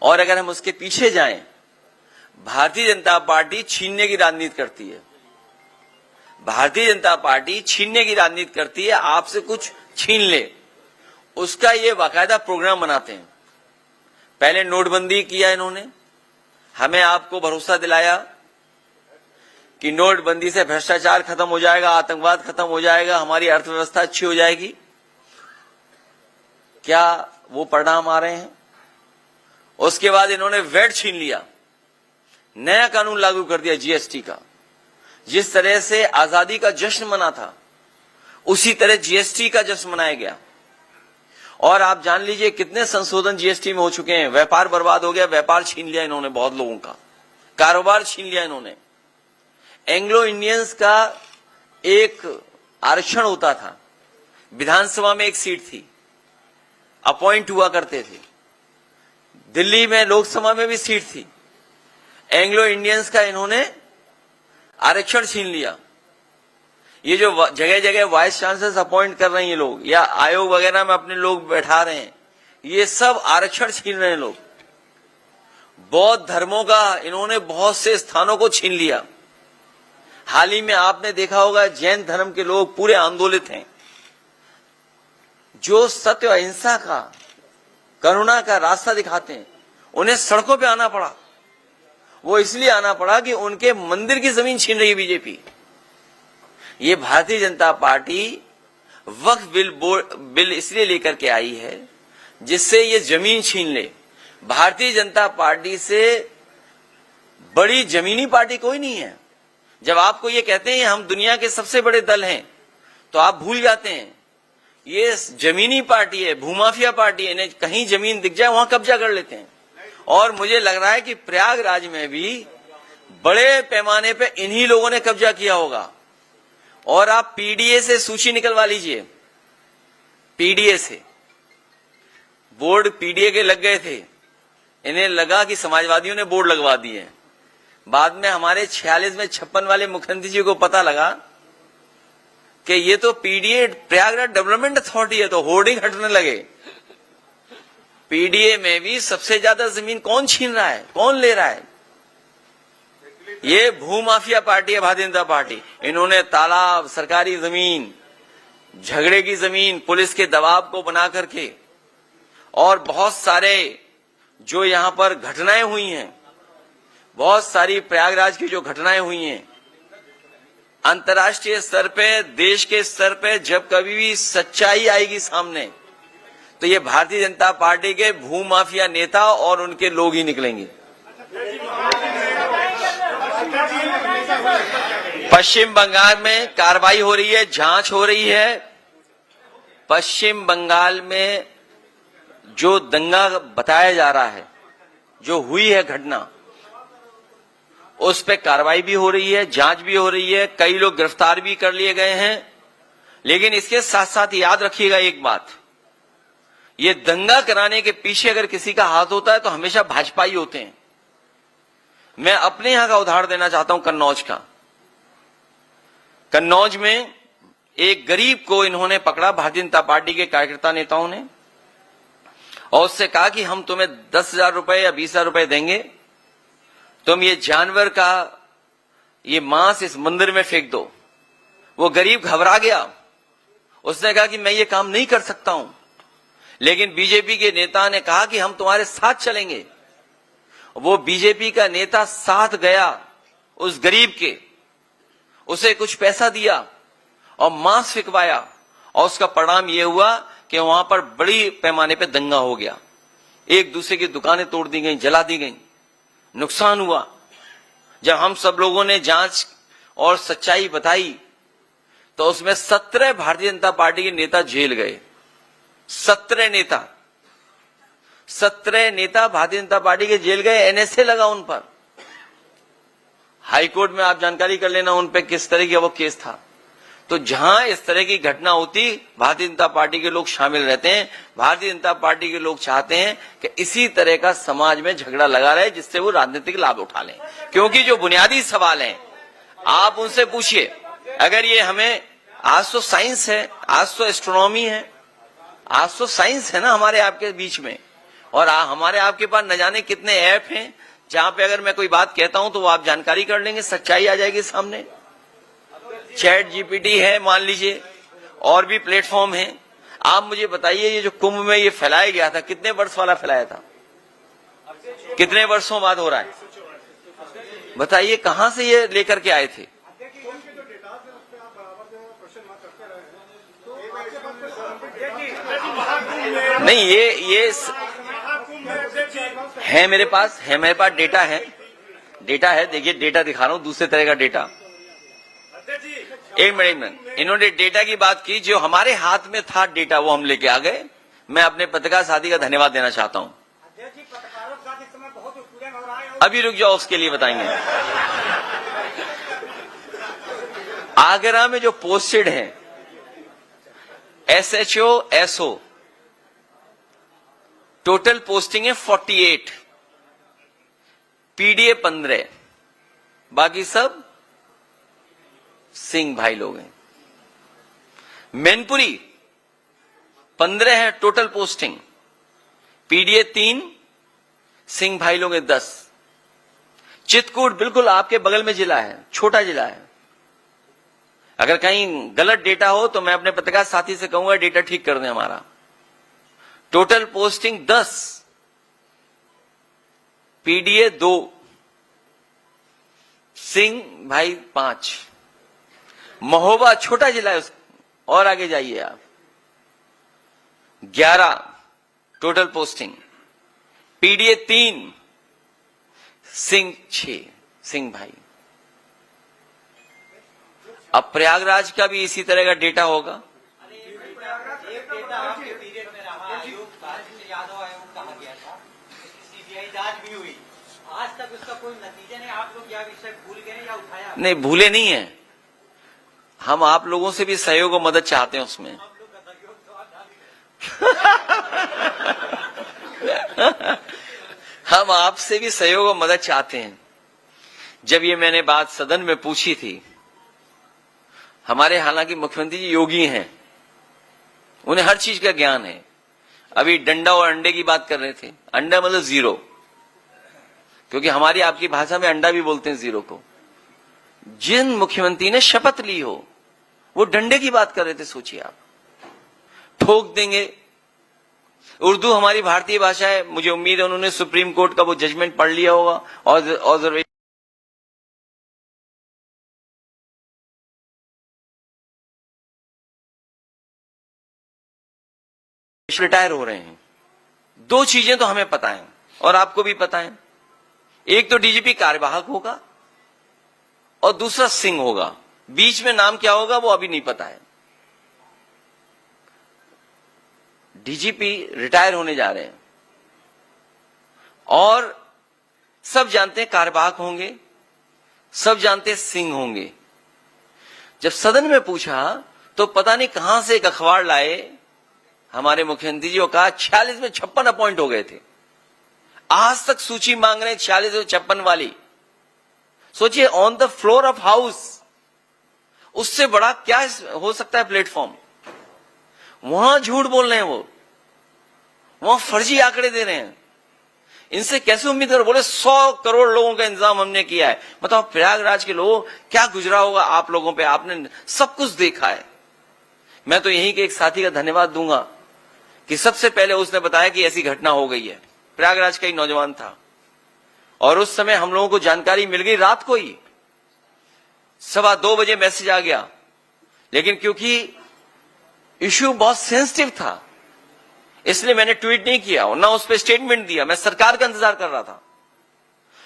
और अगर हम उसके पीछे जाएं, भारतीय जनता पार्टी छीनने की राजनीति करती है। भारतीय जनता पार्टी छीनने की राजनीति करती है, आपसे कुछ छीन ले, उसका ये बाकायदा प्रोग्राम बनाते हैं। पहले नोटबंदी किया इन्होंने, हमें आपको भरोसा दिलाया कि नोटबंदी से भ्रष्टाचार खत्म हो जाएगा, आतंकवाद खत्म हो जाएगा, हमारी अर्थव्यवस्था अच्छी हो जाएगी। क्या वो परिणाम आ रहे हैं? उसके बाद इन्होंने वैट छीन लिया, नया कानून लागू कर दिया जीएसटी का। जिस तरह से आजादी का जश्न मना था, उसी तरह जीएसटी का जश्न मनाया गया। और आप जान लीजिए कितने संशोधन जीएसटी में हो चुके हैं। व्यापार बर्बाद हो गया, व्यापार छीन लिया इन्होंने बहुत लोगों का, कारोबार छीन लिया इन्होंने। एंग्लो इंडियंस का एक आरक्षण होता था, विधानसभा में एक सीट थी, अपॉइंट हुआ करते थे। दिल्ली में लोकसभा में भी सीट थी। एंग्लो इंडियंस का इन्होंने आरक्षण छीन लिया। ये जो जगह जगह वाइस चांसलर्स अपॉइंट कर रहे हैं ये लोग, या आयोग वगैरह में अपने लोग बैठा रहे हैं, ये सब आरक्षण छीन रहे हैं लोग। बौद्ध धर्मों का इन्होंने बहुत से स्थानों को छीन लिया। हाल ही में आपने देखा होगा जैन धर्म के लोग पूरे आंदोलित हैं। जो सत्य अहिंसा का, करुणा का रास्ता दिखाते हैं, उन्हें सड़कों पे आना पड़ा। वो इसलिए आना पड़ा कि उनके मंदिर की जमीन छीन रही है बीजेपी। ये भारतीय जनता पार्टी वक्फ बिल इसलिए लेकर के आई है जिससे ये जमीन छीन ले। भारतीय जनता पार्टी से बड़ी जमीनी पार्टी कोई नहीं है। जब आपको ये कहते हैं हम दुनिया के सबसे बड़े दल हैं, तो आप भूल जाते हैं ये जमीनी पार्टी है, भूमाफिया पार्टी है, इन्हें कहीं जमीन दिख जाए वहां कब्जा कर लेते हैं। और मुझे लग रहा है कि प्रयागराज में भी बड़े पैमाने पे इन्हीं लोगों ने कब्जा किया होगा। और आप पीडीए से सूची निकलवा लीजिए, पीडीए से बोर्ड पीडीए के लग गए थे, इन्हें लगा कि समाजवादियों ने बोर्ड लगवा दिए। बाद में हमारे 46 में 56 वाले मुख्यमंत्री जी को पता लगा कि ये तो पीडीए प्रयागराज डेवलपमेंट अथॉरिटी है, तो होर्डिंग हटने लगे। पीडीए में भी सबसे ज्यादा जमीन कौन छीन रहा है, कौन ले रहा है? ये भूमाफिया पार्टी है, भारतीय जनता पार्टी। इन्होंने तालाब, सरकारी जमीन, झगड़े की जमीन, पुलिस के दबाव को बना करके, और बहुत सारे जो यहां पर घटनाएं हुई हैं, बहुत सारी प्रयागराज की जो घटनाएं हुई हैं, अंतर्राष्ट्रीय स्तर पे, देश के स्तर पे जब कभी भी सच्चाई आएगी सामने, तो ये भारतीय जनता पार्टी के भूमाफिया नेता और उनके लोग ही निकलेंगे। पश्चिम बंगाल में कार्रवाई हो रही है, जांच हो रही है। पश्चिम बंगाल में जो दंगा बताया जा रहा है, जो हुई है घटना, उस पे कार्रवाई भी हो रही है, जांच भी हो रही है, कई लोग गिरफ्तार भी कर लिए गए हैं। लेकिन इसके साथ साथ याद रखिएगा एक बात, ये दंगा कराने के पीछे अगर किसी का हाथ होता है तो हमेशा भाजपा ही होते हैं। मैं अपने यहां का उदाहरण देना चाहता हूं, कन्नौज का। कन्नौज में एक गरीब को इन्होंने पकड़ा, भारतीय जनता पार्टी के कार्यकर्ता नेताओं ने, और उससे कहा कि हम तुम्हें 10,000 रुपए या 20,000 रुपए देंगे, तुम ये जानवर का ये मांस इस मंदिर में फेंक दो। वो गरीब घबरा गया, उसने कहा कि मैं ये काम नहीं कर सकता हूं। लेकिन बीजेपी के नेता ने कहा कि हम तुम्हारे साथ चलेंगे। वो बीजेपी का नेता साथ गया उस गरीब के, उसे कुछ पैसा दिया और मांस फिकवाया, और उसका परिणाम यह हुआ कि वहां पर बड़ी पैमाने पे दंगा हो गया। एक दूसरे की दुकानें तोड़ दी गई, जला दी गई, नुकसान हुआ। जब हम सब लोगों ने जांच और सच्चाई बताई तो उसमें 17 भारतीय जनता पार्टी के नेता जेल गए। 17 नेता भारतीय जनता पार्टी के जेल गए, एनएसए लगा उन पर। हाईकोर्ट में आप जानकारी कर लेना उन पे किस तरह का वो केस था। तो जहां इस तरह की घटना होती, भारतीय जनता पार्टी के लोग शामिल रहते हैं। भारतीय जनता पार्टी के लोग चाहते हैं कि इसी तरह का समाज में झगड़ा लगा रहे, जिससे वो राजनीतिक लाभ उठा लें। क्योंकि जो बुनियादी सवाल हैं, आप उनसे पूछिए। अगर ये हमें, आज तो साइंस है, आज तो एस्ट्रोनॉमी है, आज तो साइंस है ना हमारे आपके बीच में, और हमारे आपके पास न जाने कितने ऐप हैं जहां पे अगर मैं कोई बात कहता हूं तो वो आप जानकारी कर लेंगे, सच्चाई आ जाएगी सामने। चैट जीपीटी है मान लीजिए, और भी प्लेटफॉर्म हैं। आप मुझे बताइए, ये जो कुंभ में ये फैलाया गया था, कितने वर्ष वाला फैलाया था, कितने वर्षों बाद हो रहा है? बताइए कहां से ये लेकर के आए थे? नहीं, ये है मेरे पास डेटा है, देखिए डेटा दिखा रहा हूं, दूसरे तरह का डेटा। एक मिनट, इन्होंने डेटा की बात की, जो हमारे हाथ में था डेटा वो हम लेके आ गए। मैं अपने पत्रकार साथी का धन्यवाद देना चाहता हूं। अभी रुक जाओ, उसके लिए बताएंगे। आगरा में जो पोस्टेड है SHO SO, टोटल पोस्टिंग है 48, पीडीए 15, बाकी सब सिंह भाई लोग हैं। मैनपुरी 15 है टोटल पोस्टिंग, पीडीए 3, सिंह भाई लोग हैं 10। चित्रकूट बिल्कुल आपके बगल में जिला है, छोटा जिला है। अगर कहीं गलत डेटा हो तो मैं अपने पत्रकार साथी से कहूंगा डेटा ठीक कर दें हमारा। टोटल पोस्टिंग 10, पीडीए 2, सिंह भाई 5। महोबा छोटा जिला है, और आगे जाइए आप, 11 total posting, PDA 3, Singh 6, Singh भाई। अब प्रयागराज का भी इसी तरह का डेटा होगा। आपके पीरियड में रहा आयोग का, जिसे यादव आयोग कहा गया था, सीबीआई जांच भी हुई, आज तक उसका कोई नतीजा नहीं। आप लोग यह विषय भूल गए या उठाया? नहीं, भूले नहीं है, हम आप लोगों से भी सहयोग और मदद चाहते हैं उसमें। आप लोग का सहयोग तो आप हम आपसे भी सहयोग और मदद चाहते हैं। जब ये मैंने बात सदन में पूछी थी, हमारे हालांकि मुख्यमंत्री जी योगी हैं, उन्हें हर चीज का ज्ञान है। अभी डंडा और अंडे की बात कर रहे थे, अंडा मतलब जीरो, क्योंकि हमारी आपकी भाषा में अंडा भी बोलते हैं जीरो को। जिन मुख्यमंत्री ने शपथ ली हो, वो डंडे की बात कर रहे थे। सोचिए आप, ठोक देंगे। उर्दू हमारी भारतीय भाषा है, मुझे उम्मीद है उन्होंने सुप्रीम कोर्ट का वो जजमेंट पढ़ लिया होगा और ऑब्जर्वेशन रिटायर हो रहे हैं। दो चीजें तो हमें पता है और आपको भी पता है, एक तो डीजीपी कार्यवाहक होगा और दूसरा सिंह होगा। बीच में नाम क्या होगा वो अभी नहीं पता है। डीजीपी रिटायर होने जा रहे हैं और सब जानते हैं कार्यवाहक होंगे, सब जानते हैं सिंह होंगे। जब सदन में पूछा तो पता नहीं कहां से एक अखबार लाए हमारे मुख्यमंत्री जी, को कहा 46 में 56 अपॉइंट हो गए थे। आज तक सूची मांग रहे हैं 46 और 56 वाली। सोचिए, on the floor of house, उससे बड़ा क्या हो सकता है प्लेटफॉर्म। वहां झूठ बोल रहे हैं, वो वहां फर्जी आंकड़े दे रहे हैं। इनसे कैसे उम्मीद करो? बोले 100 करोड़ लोगों का इंतजाम हमने किया है। बताओ प्रयागराज के लोगों क्या गुजरा होगा आप लोगों पे, आपने सब कुछ देखा है। मैं तो यही के एक साथी का धन्यवाद दूंगा कि सबसे पहले उसने बताया कि ऐसी घटना हो गई है। प्रयागराज का एक नौजवान था और उस समय हम लोगों को जानकारी मिल गई रात को ही, 2:15 बजे मैसेज आ गया। लेकिन क्योंकि इश्यू बहुत सेंसिटिव था, इसलिए मैंने ट्वीट नहीं किया और ना उस पर स्टेटमेंट दिया। मैं सरकार का इंतजार कर रहा था।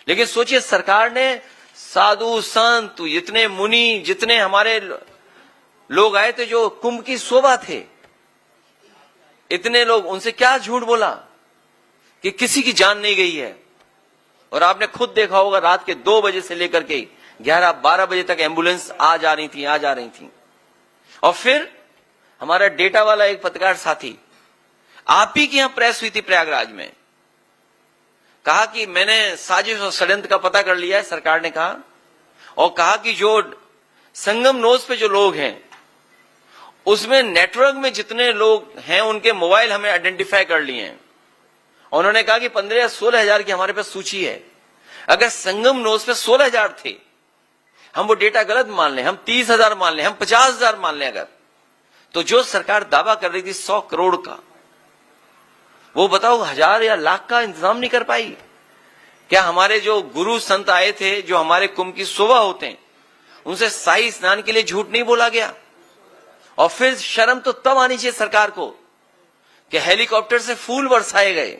लेकिन सोचिए, सरकार ने साधु संत, जितने मुनि, जितने हमारे लोग आए थे जो कुंभ की शोभा थे, इतने लोग, उनसे क्या झूठ बोला कि किसी की जान नहीं गई है। और आपने खुद देखा होगा रात के 2 बजे से लेकर के 11-12 बजे तक एम्बुलेंस आ जा रही थी। और फिर हमारा डेटा वाला एक पत्रकार साथी, आप ही की यहां प्रेस हुई थी प्रयागराज में, कहा कि मैंने साजिश और षड्यंत्र का पता कर लिया है, सरकार ने कहा, और कहा कि जो संगम नोज पे जो लोग हैं उसमें नेटवर्क में जितने लोग हैं उनके मोबाइल हमने आइडेंटिफाई कर लिए हैं। उन्होंने कहा कि 15 या 16 हजार की हमारे पास सूची है। अगर संगम नोज पे 16 हजार थे, हम वो डेटा गलत मान लें, हम 30,000 मान लें, हम 50,000 मान लें, अगर तो जो सरकार दावा कर रही थी 100 करोड़ का, वो बताओ 1000 या लाख का इंतजाम नहीं कर पाई क्या? हमारे जो गुरु संत आए थे, जो हमारे कुंभ की शोभा होते हैं, उनसे शाही स्नान के लिए झूठ नहीं बोला गया? और फिर शर्म तो तब आनी चाहिए सरकार को कि हेलीकॉप्टर से फूल बरसाए गए,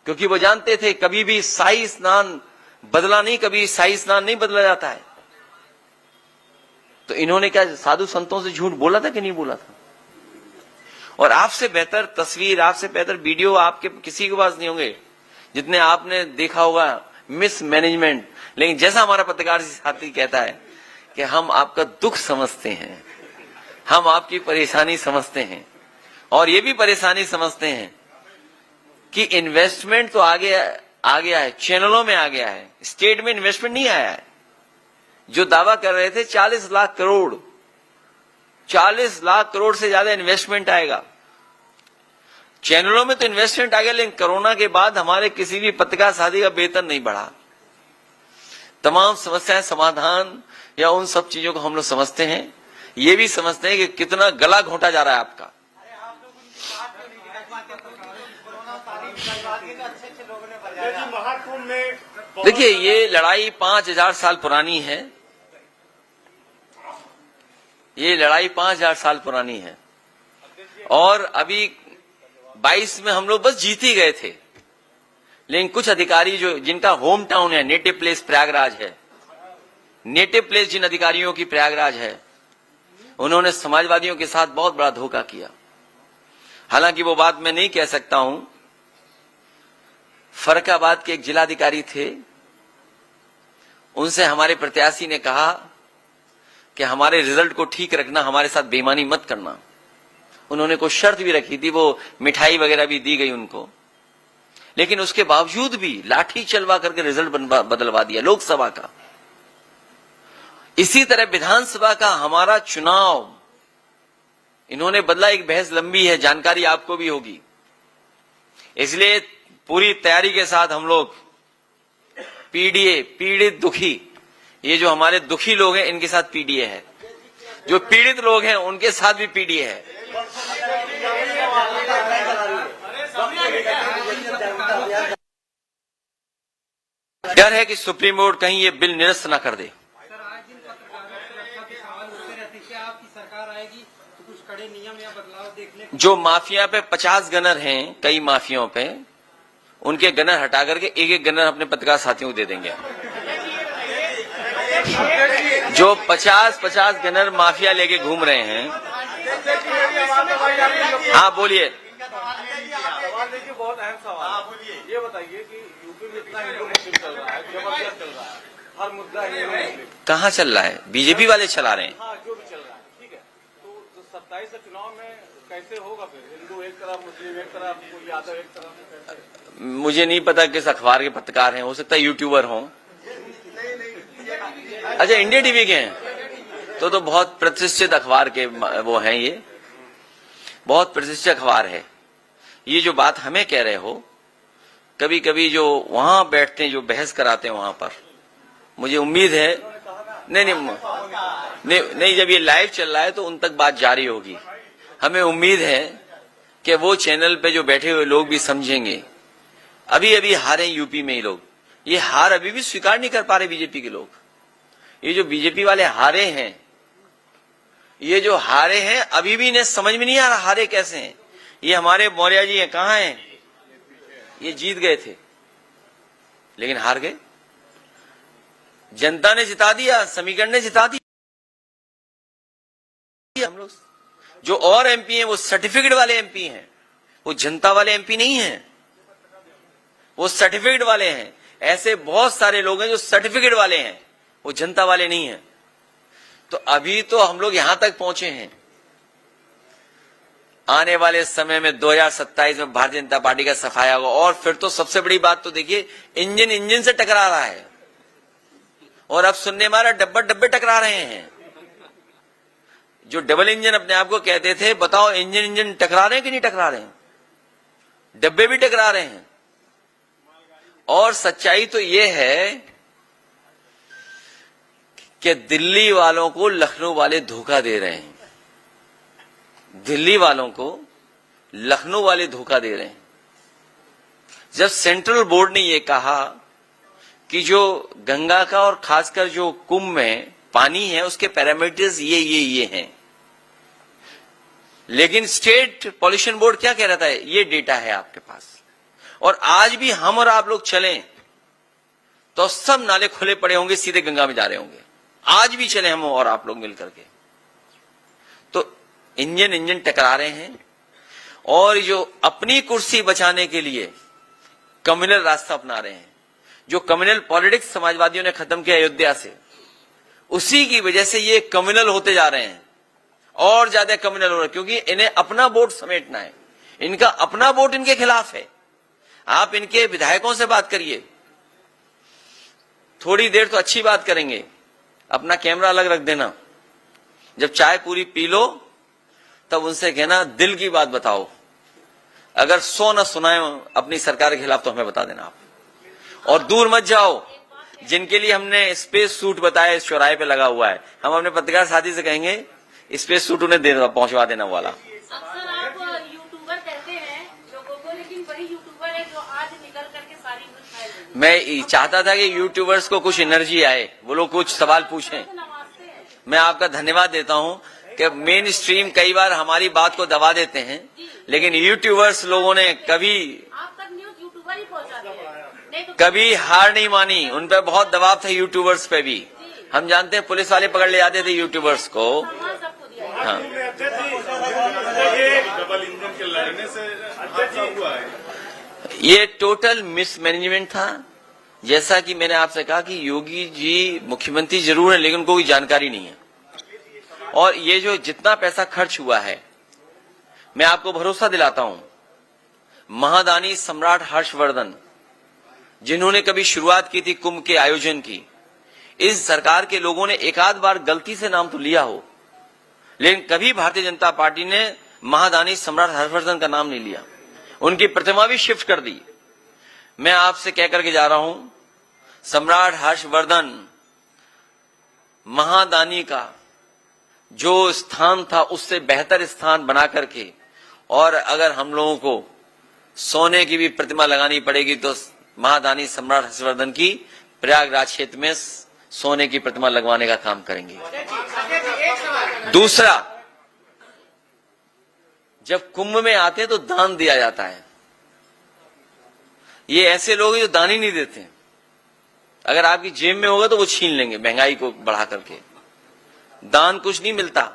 क्योंकि वो जानते थे कभी भी शाही स्नान बदला नहीं, कभी शाही स्नान नहीं बदला जाता है। तो इन्होंने क्या साधु संतों से झूठ बोला था कि नहीं बोला था? और आपसे बेहतर तस्वीर, आपसे बेहतर वीडियो आपके किसी के पास नहीं होंगे जितने आपने देखा होगा मिस मैनेजमेंट। लेकिन जैसा हमारा पत्रकार साथी कहता है कि हम आपका दुख समझते हैं, हम आपकी परेशानी समझते हैं, और ये भी परेशानी समझते हैं कि इन्वेस्टमेंट तो आ गया है, चैनलों में आ गया है, स्टेट में इन्वेस्टमेंट नहीं आया है। जो दावा कर रहे थे 40 लाख करोड़, 40 लाख करोड़ से ज्यादा इन्वेस्टमेंट आएगा। चैनलों में तो इन्वेस्टमेंट आ गया, लेकिन कोरोना के बाद हमारे किसी भी पत्रकार साथी का वेतन नहीं बढ़ा। तमाम समस्याएं समाधान या उन सब चीजों को हम लोग समझते हैं, ये भी समझते हैं कि कितना गला घोंटा जा रहा है आपका। महाकुंभ में देखिए, ये लड़ाई 5000 साल पुरानी है। ये लड़ाई 5000 साल पुरानी है और अभी 22 में हम लोग बस जीत ही गए थे। लेकिन कुछ अधिकारी जो जिनका होम टाउन है, नेटिव प्लेस प्रयागराज है, नेटिव प्लेस जिन अधिकारियों की प्रयागराज है, उन्होंने समाजवादियों के साथ बहुत बड़ा धोखा किया। हालांकि वो बात मैं नहीं कह सकता हूं। फर्रुखाबाद के एक जिलाधिकारी थे, उनसे हमारे प्रत्याशी ने कहा कि हमारे रिजल्ट को ठीक रखना, हमारे साथ बेईमानी मत करना। उन्होंने कोई शर्त भी रखी थी, वो मिठाई वगैरह भी दी गई उनको, लेकिन उसके बावजूद भी लाठी चलवा करके रिजल्ट बदलवा दिया लोकसभा का। इसी तरह विधानसभा का हमारा चुनाव इन्होंने बदला। एक बहस लंबी है, जानकारी आपको भी होगी, इसलिए पूरी तैयारी के साथ हम लोग पीडीए, पीड़ित दुखी, ये जो हमारे दुखी लोग हैं इनके साथ पीडीए है, जो पीड़ित लोग हैं उनके साथ भी पीडीए है। डर है कि सुप्रीम कोर्ट कहीं ये बिल निरस्त ना कर दे। सर, आज जिन पत्रकारों से सुरक्षा के सवाल उठते रहते, क्या आपकी सरकार आएगी तो कुछ कड़े नियम या बदलाव देखने को? जो माफिया पे 50 गनर हैं, कई माफियाओं पे, उनके गनर हटा करके एक एक गनर अपने पत्रकार साथियों को दे देंगे। जो 50 गनर माफिया लेके घूम रहे हैं। हाँ बोलिए। सवाल देखिए, बहुत अहम सवाल। ये बताइए कि यूपी में इतना हिंदू मुस्लिम चल रहा है, जबरदस्त चल रहा है, हर मुद्दा हिंदू मुस्लिम। कहाँ चल रहा है? बीजेपी वाले चला रहे हैं। हाँ, जो भी चल रहा है, ठीक है। तो 27 से चुनाव में कैसे होगा फिर? हिंदू एक तरफ, मुस्लिम एक तरफ, कोई यादव एक तरफ। मुझे नहीं पता किस अखबार के पत्रकार हैं, हो सकता है यूट्यूबर हों। अच्छा, इंडिया टीवी के हैं तो बहुत प्रतिष्ठित अखबार के वो हैं, ये बहुत प्रतिष्ठित अखबार है। ये जो बात हमें कह रहे हो, कभी कभी जो वहां बैठते हैं, जो बहस कराते हैं वहां पर, मुझे उम्मीद है नहीं, जब ये लाइव चल रहा है तो उन तक बात जारी होगी। हमें उम्मीद है कि वो चैनल पे जो बैठे हुए लोग भी समझेंगे। अभी अभी हारे यूपी में ही लोग, ये हार अभी भी स्वीकार नहीं कर पा रहे बीजेपी के लोग। ये जो बीजेपी वाले हारे हैं, ये जो हारे हैं, अभी भी इन्हें समझ में नहीं आ रहा हारे कैसे हैं। ये हमारे मौर्य जी हैं, कहां हैं? ये जीत गए थे लेकिन हार गए। जनता ने जिता दिया, समीकरण ने जिता दिया। हम लोग जो और एमपी हैं वो सर्टिफिकेट वाले एमपी हैं, वो जनता वाले एमपी नहीं हैं, वो सर्टिफिकेट वाले हैं। ऐसे बहुत सारे लोग हैं जो सर्टिफिकेट वाले हैं, वो जनता वाले नहीं हैं। तो अभी तो हम लोग यहां तक पहुंचे हैं। आने वाले समय में 2027 में भारतीय जनता पार्टी का सफाया होगा। और फिर तो सबसे बड़ी बात तो देखिए, इंजन से टकरा रहा है, और अब सुनने में आ रहा डब्बे टकरा रहे हैं। जो डबल इंजन अपने आप को कहते थे, बताओ इंजन टकरा रहे हैं कि नहीं टकरा रहे हैं? डब्बे भी टकरा रहे हैं। और सच्चाई तो यह है कि दिल्ली वालों को लखनऊ वाले धोखा दे रहे हैं। दिल्ली वालों को लखनऊ वाले धोखा दे रहे हैं। जब सेंट्रल बोर्ड ने यह कहा कि जो गंगा का और खासकर जो कुंभ में पानी है उसके पैरामीटर्स ये हैं, लेकिन स्टेट पॉल्यूशन बोर्ड क्या कह रहा था? ये डेटा है आपके पास। और आज भी हम और आप लोग चलें तो सब नाले खुले पड़े होंगे, सीधे गंगा में जा रहे होंगे। आज भी चले हम और आप लोग मिलकर के, तो इंजन टकरा रहे हैं। और जो अपनी कुर्सी बचाने के लिए कम्युनल रास्ता अपना रहे हैं, जो कम्युनल पॉलिटिक्स समाजवादियों ने खत्म किया अयोध्या से, उसी की वजह से ये कम्युनल होते जा रहे हैं, और ज्यादा कम्युनल हो रहे हैं, क्योंकि इन्हें अपना वोट समेटना है। इनका अपना वोट इनके खिलाफ है। आप इनके विधायकों से बात करिए, थोड़ी देर तो अच्छी बात करेंगे, अपना कैमरा अलग रख देना, जब चाय पूरी पी लो तब उनसे कहना दिल की बात बताओ। अगर 100 न सुनाए अपनी सरकार के खिलाफ तो हमें बता देना आप। और दूर मत जाओ, जिनके लिए हमने स्पेस सूट बताया इस चौराहे पे लगा हुआ है, हम अपने पत्रकार साथी से कहेंगे स्पेस सूट उन्हें पहुंचवा देना वाला। अक्सर आप यूट्यूबर कहते हैं लोगों को, लेकिन वही यूट्यूबर है जो आज निकल करके सारी न्यूज़ फैल रही है। मैं चाहता था कि यूट्यूबर्स को कुछ एनर्जी आए, वो लोग कुछ सवाल पूछें। मैं आपका धन्यवाद देता हूं कि मेन स्ट्रीम कई बार हमारी बात को दबा देते हैं, लेकिन यूट्यूबर्स लोगों ने कभी आप तक न्यूज़ यूट्यूबर ही पहुंचाते हैं, नहीं तो कभी हार नहीं मानी। उन पर बहुत दबाव था यूट्यूबर्स पे भी। हम जानते हैं पुलिस वाले पकड़ ले जाते थे यूट्यूबर्स को। सामान सबको दिया है। हाँ। डबल इंजन के लड़ने से हादसा हुआ है। ये टोटल मिसमैनेजमेंट था। जैसा कि मैंने आपसे कहा कि योगी जी मुख्यमंत्री जरूर है, लेकिन कोई जानकारी नहीं है। और ये जो जितना पैसा खर्च हुआ है, मैं आपको भरोसा दिलाता हूं, महादानी सम्राट हर्षवर्धन, जिन्होंने कभी शुरुआत की थी कुंभ के आयोजन की, इस सरकार के लोगों ने एक आध बार गलती से नाम तो लिया हो, लेकिन कभी भारतीय जनता पार्टी ने महादानी सम्राट हर्षवर्धन का नाम नहीं लिया। उनकी प्रतिमा भी शिफ्ट कर दी। मैं आपसे कह करके जा रहा हूं, सम्राट हर्षवर्धन महादानी का जो स्थान था उससे बेहतर स्थान बना करके, और अगर हम लोगों को सोने की भी प्रतिमा लगानी पड़ेगी तो महादानी सम्राट हर्षवर्धन की प्रयागराज क्षेत्र में सोने की प्रतिमा लगवाने का काम करेंगे। दूसरा, जब कुंभ में आते हैं तो दान दिया जाता है। ये ऐसे लोग हैं जो दान ही नहीं देते। अगर आपकी जेब में होगा तो वो छीन लेंगे महंगाई को बढ़ा करके। दान कुछ नहीं मिलता।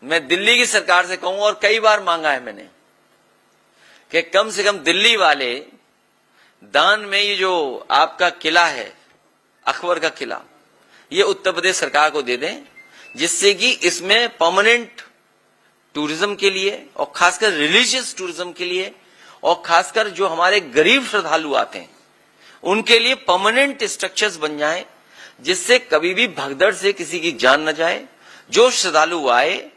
मैं दिल्ली की सरकार से कहूंगा, और कई बार मांगा है मैंने, कि कम से कम दिल्ली वाले दान में ये जो आपका किला है, अकबर का किला, ये उत्तर प्रदेश सरकार को दे दें, जिससे कि इसमें परमानेंट टूरिज्म के लिए और खासकर रिलीजियस टूरिज्म के लिए और खासकर जो हमारे गरीब श्रद्धालु आते हैं उनके लिए परमानेंट स्ट्रक्चर्स बन जाएं, जिससे कभी भी भगदड़ से किसी की जान न जाए। जो श्रद्धालु आए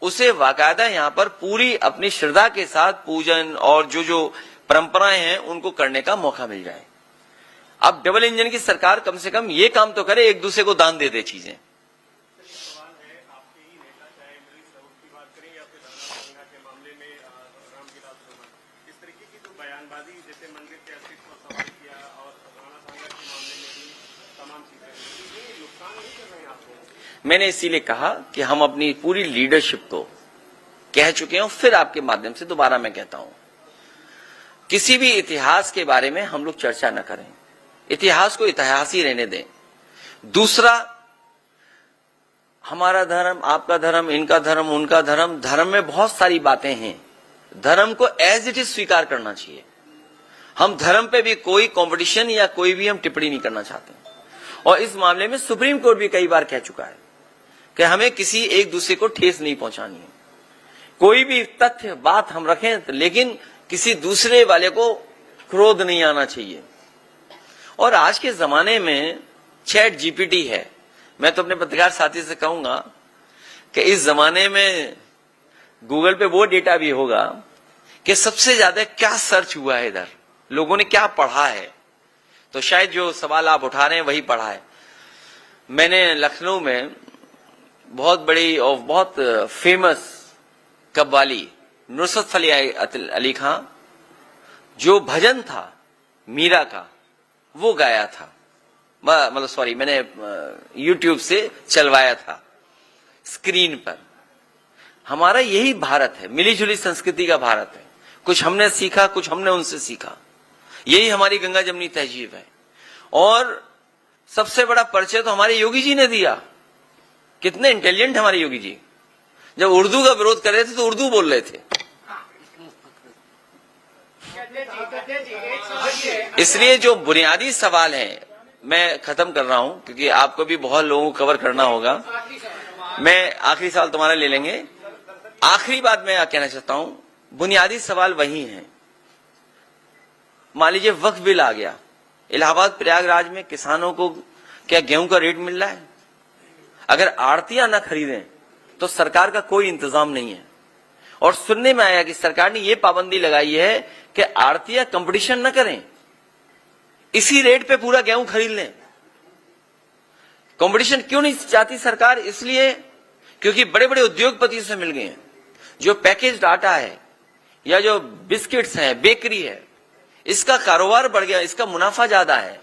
उसे वाकायदा यहां पर पूरी अपनी श्रद्धा के साथ पूजन और जो परंपराएं हैं उनको करने का मौका मिल जाए। अब डबल इंजन की सरकार कम से कम ये काम तो करे, एक दूसरे को दान दे दे चीजें। मैंने इसीलिए कहा कि हम अपनी पूरी लीडरशिप को कह चुके हैं, फिर आपके माध्यम से दोबारा मैं कहता हूं, किसी भी इतिहास के बारे में हम लोग चर्चा न करें। इतिहास को इतिहास ही रहने दें। दूसरा, हमारा धर्म, आपका धर्म, इनका धर्म, उनका धर्म, धर्म में बहुत सारी बातें हैं। धर्म को एज इट इज स्वीकार करना चाहिए। हम धर्म पे भी कोई कंपटीशन या कोई भी हम टिप्पणी नहीं करना चाहते। और इस मामले में सुप्रीम कोर्ट भी कई बार कह चुका है कि हमें किसी एक दूसरे को ठेस नहीं पहुंचानी है। कोई भी तथ्य बात हम रखें, लेकिन किसी दूसरे वाले को क्रोध नहीं आना चाहिए। और आज के जमाने में चैट जीपीटी है। मैं तो अपने पत्रकार साथी से कहूंगा कि इस जमाने में गूगल पे वो डेटा भी होगा कि सबसे ज्यादा क्या सर्च हुआ है, इधर लोगों ने क्या पढ़ा है। तो शायद जो सवाल आप उठा रहे हैं वही पढ़ा है। मैंने लखनऊ में बहुत बड़ी और बहुत फेमस कव्वाली नुसरत फतेह अली खां, जो भजन था मीरा का, वो गाया था। मतलब सॉरी, मैंने YouTube से चलवाया था स्क्रीन पर। हमारा यही भारत है, मिली जुली संस्कृति का भारत है। कुछ हमने सीखा, कुछ हमने उनसे सीखा। यही हमारी गंगा जमनी तहजीब है। और सबसे बड़ा परिचय तो हमारे योगी जी ने दिया। कितने इंटेलिजेंट हमारे योगी जी। जब उर्दू का विरोध कर रहे थे तो उर्दू बोल रहे थे। इसलिए जो बुनियादी सवाल है, मैं खत्म कर रहा हूं क्योंकि आपको भी बहुत लोगों को कवर करना होगा। मैं आखिरी सवाल तुम्हारा ले लेंगे। आखिरी बात मैं कहना चाहता हूं, बुनियादी सवाल वही है। मान लीजिए वक्फ बिल आ गया, इलाहाबाद प्रयागराज में किसानों को क्या गेहूं का रेट मिल रहा है? अगर आड़तियां ना खरीदें तो सरकार का कोई इंतजाम नहीं है। और सुनने में आया कि सरकार ने यह पाबंदी लगाई है कि आड़तियां कंपटीशन न करें, इसी रेट पे पूरा गेहूं खरीद लें। कंपटीशन क्यों नहीं चाहती सरकार? इसलिए क्योंकि बड़े बड़े उद्योगपतियों से मिल गए हैं। जो पैकेज आटा है या जो बिस्किट्स हैं, बेकरी है, इसका कारोबार बढ़ गया, इसका मुनाफा ज्यादा है,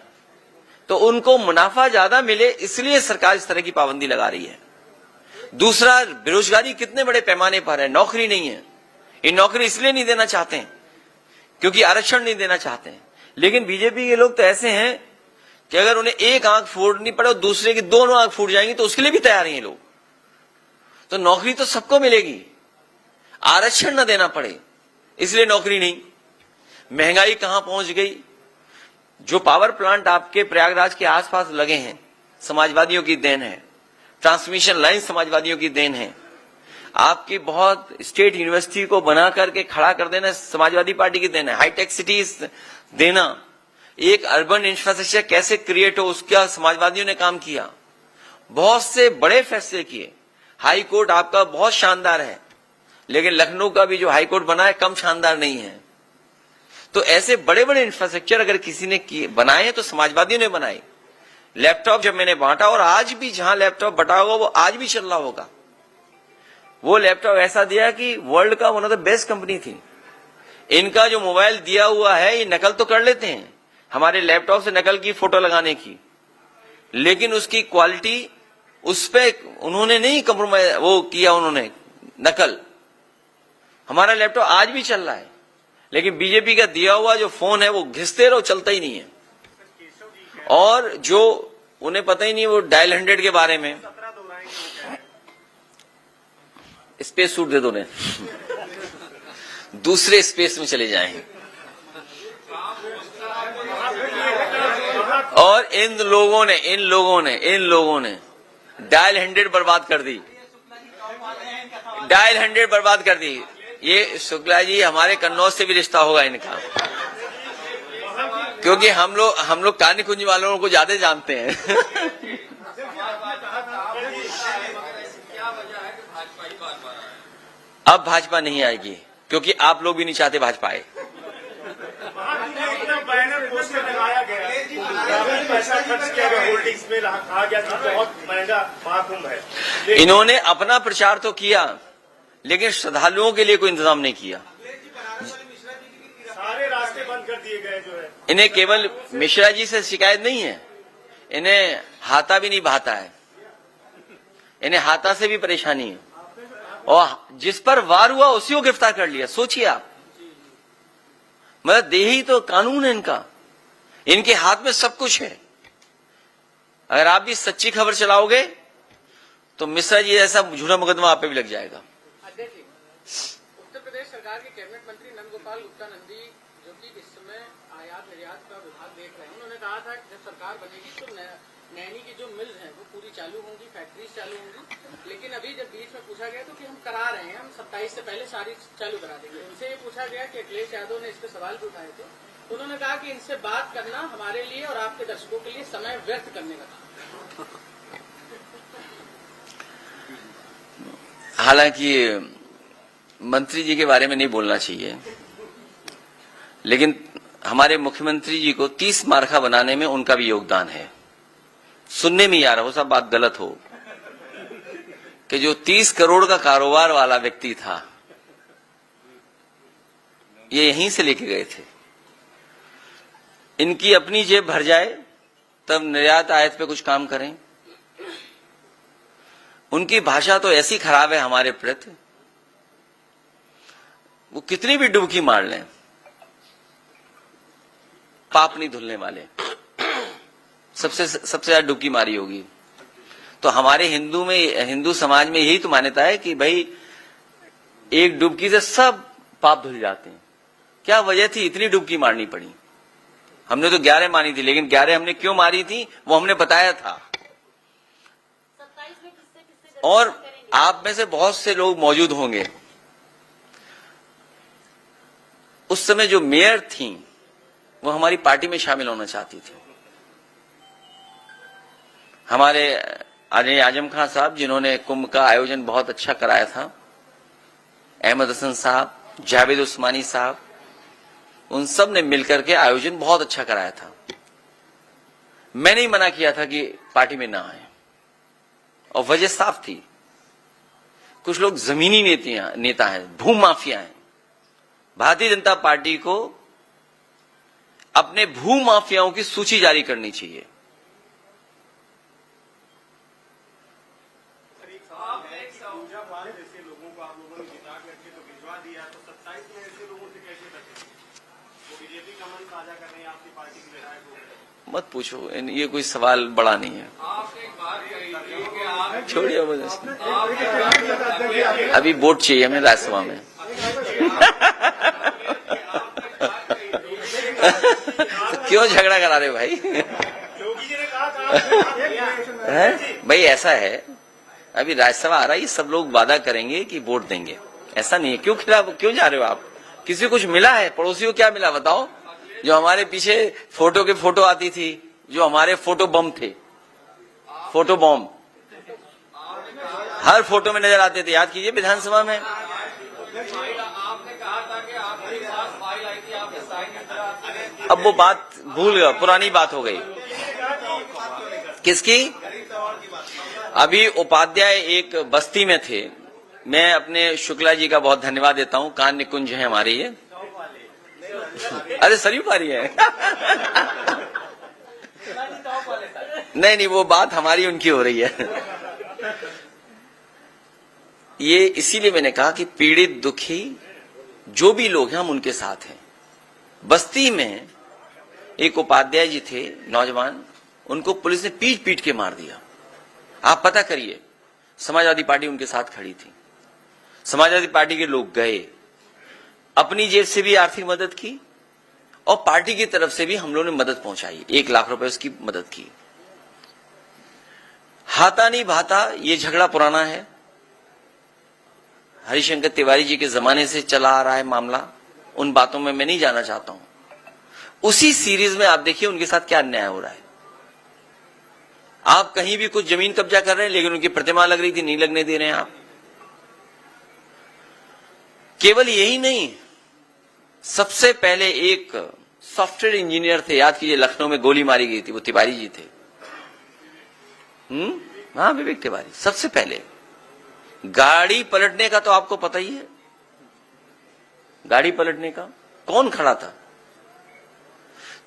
तो उनको मुनाफा ज्यादा मिले इसलिए सरकार इस तरह की पाबंदी लगा रही है। दूसरा, बेरोजगारी कितने बड़े पैमाने पर है, नौकरी नहीं है। ये नौकरी इसलिए नहीं देना चाहते हैं क्योंकि आरक्षण नहीं देना चाहते हैं। लेकिन बीजेपी के लोग तो ऐसे हैं कि अगर उन्हें एक आंख फूटनी पड़े और दूसरे की दोनों आंख फूट जाएंगी तो उसके लिए भी तैयार हैं ये लोग। तो नौकरी तो सबको मिलेगी। आरक्षण न देना पड़े, इसलिए नौकरी नहीं। महंगाई कहां पहुंच गई। जो पावर प्लांट आपके प्रयागराज के आसपास लगे हैं, समाजवादियों की देन है। ट्रांसमिशन लाइन समाजवादियों की देन है। आपकी बहुत स्टेट यूनिवर्सिटी को बना करके खड़ा कर देना समाजवादी पार्टी की देन है। हाईटेक सिटीज देना, एक अर्बन इंफ्रास्ट्रक्चर कैसे क्रिएट हो उसका समाजवादियों ने काम किया। बहुत से बड़े फैसले किए। हाई कोर्ट आपका बहुत शानदार है, लेकिन लखनऊ का भी जो हाई कोर्ट बना है कम शानदार नहीं है। तो ऐसे बड़े बड़े इंफ्रास्ट्रक्चर अगर किसी ने बनाए तो समाजवादियों ने बनाए। लैपटॉप जब मैंने बांटा, और आज भी जहां लैपटॉप बटा होगा वो आज भी चल रहा होगा। वो लैपटॉप ऐसा दिया कि वर्ल्ड का one of the best company थी। इनका जो मोबाइल दिया हुआ है ये नकल तो कर लेते हैं, हमारे लैपटॉप से नकल की फोटो लगाने की, लेकिन उसकी क्वालिटी उस पे उन्होंने नहीं कंप्रोमाइज वो किया, उन्होंने नकल। हमारा लैपटॉप आज भी चल रहा है, लेकिन बीजेपी का दिया हुआ जो फोन है वो घिसते रहो, चलता ही नहीं है। और जो उन्हें पता ही नहीं वो डायल 100 के बारे में, स्पेस सूट दे दो ने दूसरे स्पेस में चले जाएं। और इन लोगों ने डायल 100 बर्बाद कर दी, डायल 100 बर्बाद कर दी। ये शुक्ला जी, हमारे कन्नौज से भी रिश्ता होगा इनका, क्योंकि हम लोग कानी कुंज वालों को ज्यादा जानते हैं। अब भाजपा नहीं आएगी, क्योंकि आप लोग भी नहीं चाहते भाजपा आए। बैनर पोस्टर लगाया गया, पैसा खर्च किया गया, होल्डिंग्स में कहा गया कि बहुत महंगा महाकुंभ है। इन्होंने अपना प्रचार तो किया, लेकिन श्रद्धालुओं के लिए कोई इंतजाम नहीं किया। सारे रास्ते बंद कर दिए गए जो है। इन्हें केवल मिश्रा जी से शिकायत नहीं है, इन्हें हाथा भी नहीं भाता है, इन्हें हाथा से भी परेशानी है। और जिस पर वार हुआ उसी को गिरफ्तार कर लिया। सोचिए आप, मतलब देही तो कानून है इनका, इनके हाथ में सब कुछ है। अगर आप भी सच्ची खबर चलाओगे तो मिश्रा जी ऐसा झूठा मुकदमा आप पे भी लग जाएगा। अध्यक्ष जी, उत्तर प्रदेश सरकार के कैबिनेट मंत्री नंदगोपाल गुप्ता नंदी, जो कि इस समय आयात निर्यात का विभाग देख रहे हैं, उन्होंने कहा था कि जब सरकार बनेगी तो नैनी की जो मिल्स हैं वो पूरी चालू होंगी, फैक्ट्रीज चालू होंगी। लेकिन अभी जब बीच में पूछा गया तो कि हम करा रहे हैं, हम 27 से पहले सारी चालू करा देंगे। उनसे ये पूछा गया कि अखिलेश यादव ने इस पे सवाल भी उठाए थे, तो उन्होंने कहा कि इनसे बात करना हमारे लिए और आपके दर्शकों के लिए समय व्यर्थ करने का काम। हालांकि मंत्री जी के बारे में नहीं बोलना चाहिए, लेकिन हमारे मुख्यमंत्री जी को 30 मार्का बनाने में उनका भी योगदान है। सुनने में आ रहा हो सब बात गलत हो कि जो 30 करोड़ का कारोबार वाला व्यक्ति था ये यहीं से लेके गए थे। इनकी अपनी जेब भर जाए तब निर्यात आयात पे कुछ काम करें। उनकी भाषा तो ऐसी खराब है हमारे प्रति, वो कितनी भी डुबकी मार लें पाप नहीं धुलने वाले। सबसे ज्यादा डुबकी मारी होगी। तो हमारे हिंदू समाज में यही तो मान्यता है कि भाई एक डुबकी से सब पाप धुल जाते हैं। क्या वजह थी इतनी डुबकी मारनी पड़ी? हमने तो 11 मारी थी, लेकिन 11 हमने क्यों मारी थी वो हमने बताया था। 27 में किससे और आप में से बहुत से लोग मौजूद होंगे, उस समय जो मेयर थी वो हमारी पार्टी में शामिल होना चाहती थी। हमारे आदरणीय आजम खान साहब, जिन्होंने कुंभ का आयोजन बहुत अच्छा कराया था, अहमद हसन साहब, जावेद उस्मानी साहब, उन सब ने मिलकर के आयोजन बहुत अच्छा कराया था। मैंने ही मना किया था कि पार्टी में ना आए, और वजह साफ थी। कुछ लोग जमीनी नेता हैं, भू माफिया हैं। भारतीय जनता पार्टी को अपने भू माफियाओं की सूची जारी करनी चाहिए। जैसे लोगों को आप लोगों ने जिता करके तो भिजवा दिया, तो 27 में ऐसे लोगों से कैसे बचेंगे? वो बीजेपी का मन साझा कर रहे हैं आपकी पार्टी के विधायक को। मत पूछो, ये कोई सवाल बड़ा नहीं है। आपने एक बात कही थी कि आप छोड़िए मुझे, अभी वोट चाहिए हमें राज्यसभा में। तो क्यों झगड़ा करा रहे हो भाई? है भाई, ऐसा है अभी राज्यसभा आ रहा है, सब लोग वादा करेंगे कि वोट देंगे, ऐसा नहीं है। क्यों खिलाफ, क्यों जा रहे हो आप? किसी को कुछ मिला है? पड़ोसी को क्या मिला बताओ? जो हमारे पीछे फोटो के फोटो आती थी, जो हमारे फोटो बम थे, फोटो बम हर फोटो में नजर आते थे, याद कीजिए विधानसभा में। अब वो बात भूल गया, पुरानी बात हो गई। किसकी? अभी उपाध्याय एक बस्ती में थे, मैं अपने शुक्ला जी का बहुत धन्यवाद देता हूं, कान निकुंज है हमारे ये। अरे सरयू पारी है। नहीं नहीं, वो बात हमारी उनकी हो रही है। ये इसीलिए मैंने कहा कि पीड़ित दुखी जो भी लोग हैं हम उनके साथ हैं। बस्ती में एक उपाध्याय जी थे नौजवान, उनको पुलिस ने पीट पीट के मार दिया। आप पता करिए, समाजवादी पार्टी उनके साथ खड़ी थी। समाजवादी पार्टी के लोग गए, अपनी जेब से भी आर्थिक मदद की और पार्टी की तरफ से भी हम लोगों ने मदद पहुंचाई, 1 लाख रुपए उसकी मदद की। हाथा नहीं भाता, ये झगड़ा पुराना है, हरिशंकर तिवारी जी के जमाने से चला आ रहा है मामला। उन बातों में मैं नहीं जाना चाहता हूं। उसी सीरीज में आप देखिए उनके साथ क्या अन्याय हो रहा है। आप कहीं भी कुछ जमीन कब्जा कर रहे हैं, लेकिन उनकी प्रतिमा लग रही थी, नहीं लगने दे रहे हैं आप। केवल यही नहीं, सबसे पहले एक सॉफ्टवेयर इंजीनियर थे, याद कीजिए, लखनऊ में गोली मारी गई थी, वो तिवारी जी थे। हाँ, विवेक तिवारी। सबसे पहले गाड़ी पलटने का तो आपको पता ही है, गाड़ी पलटने का कौन खड़ा था?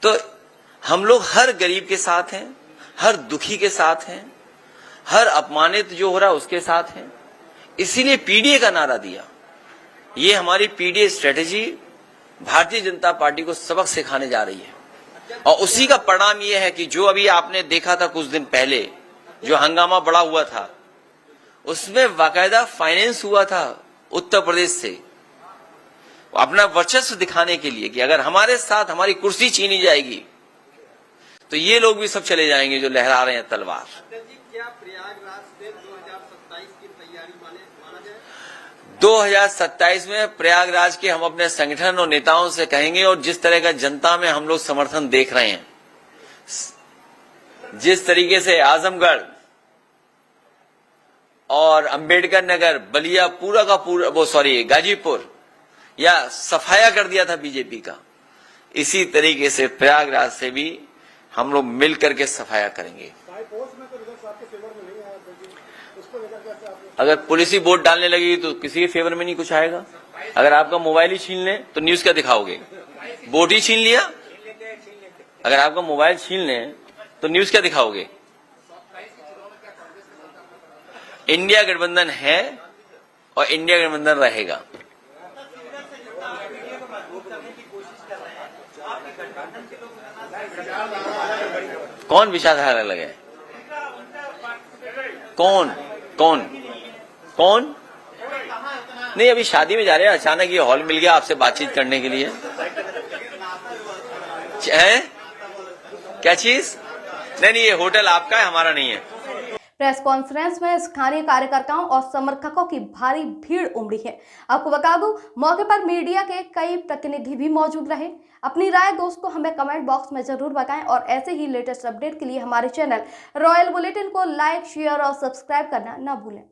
तो हम लोग हर गरीब के साथ हैं, हर दुखी के साथ हैं, हर अपमानित जो हो रहा है उसके साथ हैं। इसीलिए पीडीए का नारा दिया। ये हमारी PDA strategy Bharatiya Janata party को सबक सिखाने जा रही है। और उसी का परिणाम यह है कि जो अभी आपने देखा था कुछ दिन पहले, जो हंगामा बड़ा हुआ था, उसमें बाकायदा फाइनेंस हुआ था उत्तर प्रदेश से, अपना वर्चस्व दिखाने के लिए कि अगर हमारे साथ हमारी कुर्सी छीनी जाएगी तो ये लोग भी सब चले जाएंगे जो लहरा रहे हैं तलवार। क्या प्रयागराज से 2027 की तैयारी माना जाए? 2027 में प्रयागराज के हम अपने संगठन और नेताओं से कहेंगे, और जिस तरह का जनता में हम लोग समर्थन देख रहे हैं, जिस तरीके से आजमगढ़ और अंबेडकर नगर, बलिया पूरा का पूरा, गाजीपुर या सफाया कर दिया था बीजेपी का, इसी तरीके से प्रयागराज से भी हम लोग मिल करके सफाया करेंगे। अगर पुलिस ही वोट डालने लगी तो किसी के फेवर में नहीं कुछ आएगा। अगर आपका मोबाइल ही छीन ले तो न्यूज क्या दिखाओगे? वोट ही छीन लिया। अगर आपका मोबाइल छीन ले तो न्यूज क्या दिखाओगे? इंडिया गठबंधन है और इंडिया गठबंधन रहेगा। कौन विचारधारा लगे? कौन कौन कौन? नहीं, अभी शादी में जा रहे हैं, अचानक ये हॉल मिल गया आपसे बातचीत करने के लिए। क्या चीज? नहीं, ये होटल आपका है, हमारा नहीं है। प्रेस कॉन्फ्रेंस में स्थानीय कार्यकर्ताओं और समर्थकों की भारी भीड़ उमड़ी है। आपको बता दूं, मौके पर मीडिया के कई प्रतिनिधि भी मौजूद रहे। अपनी राय दोस्तों हमें कमेंट बॉक्स में जरूर बताएं और ऐसे ही लेटेस्ट अपडेट के लिए हमारे चैनल रॉयल बुलेटिन को लाइक, शेयर और सब्सक्राइब करना न भूलें।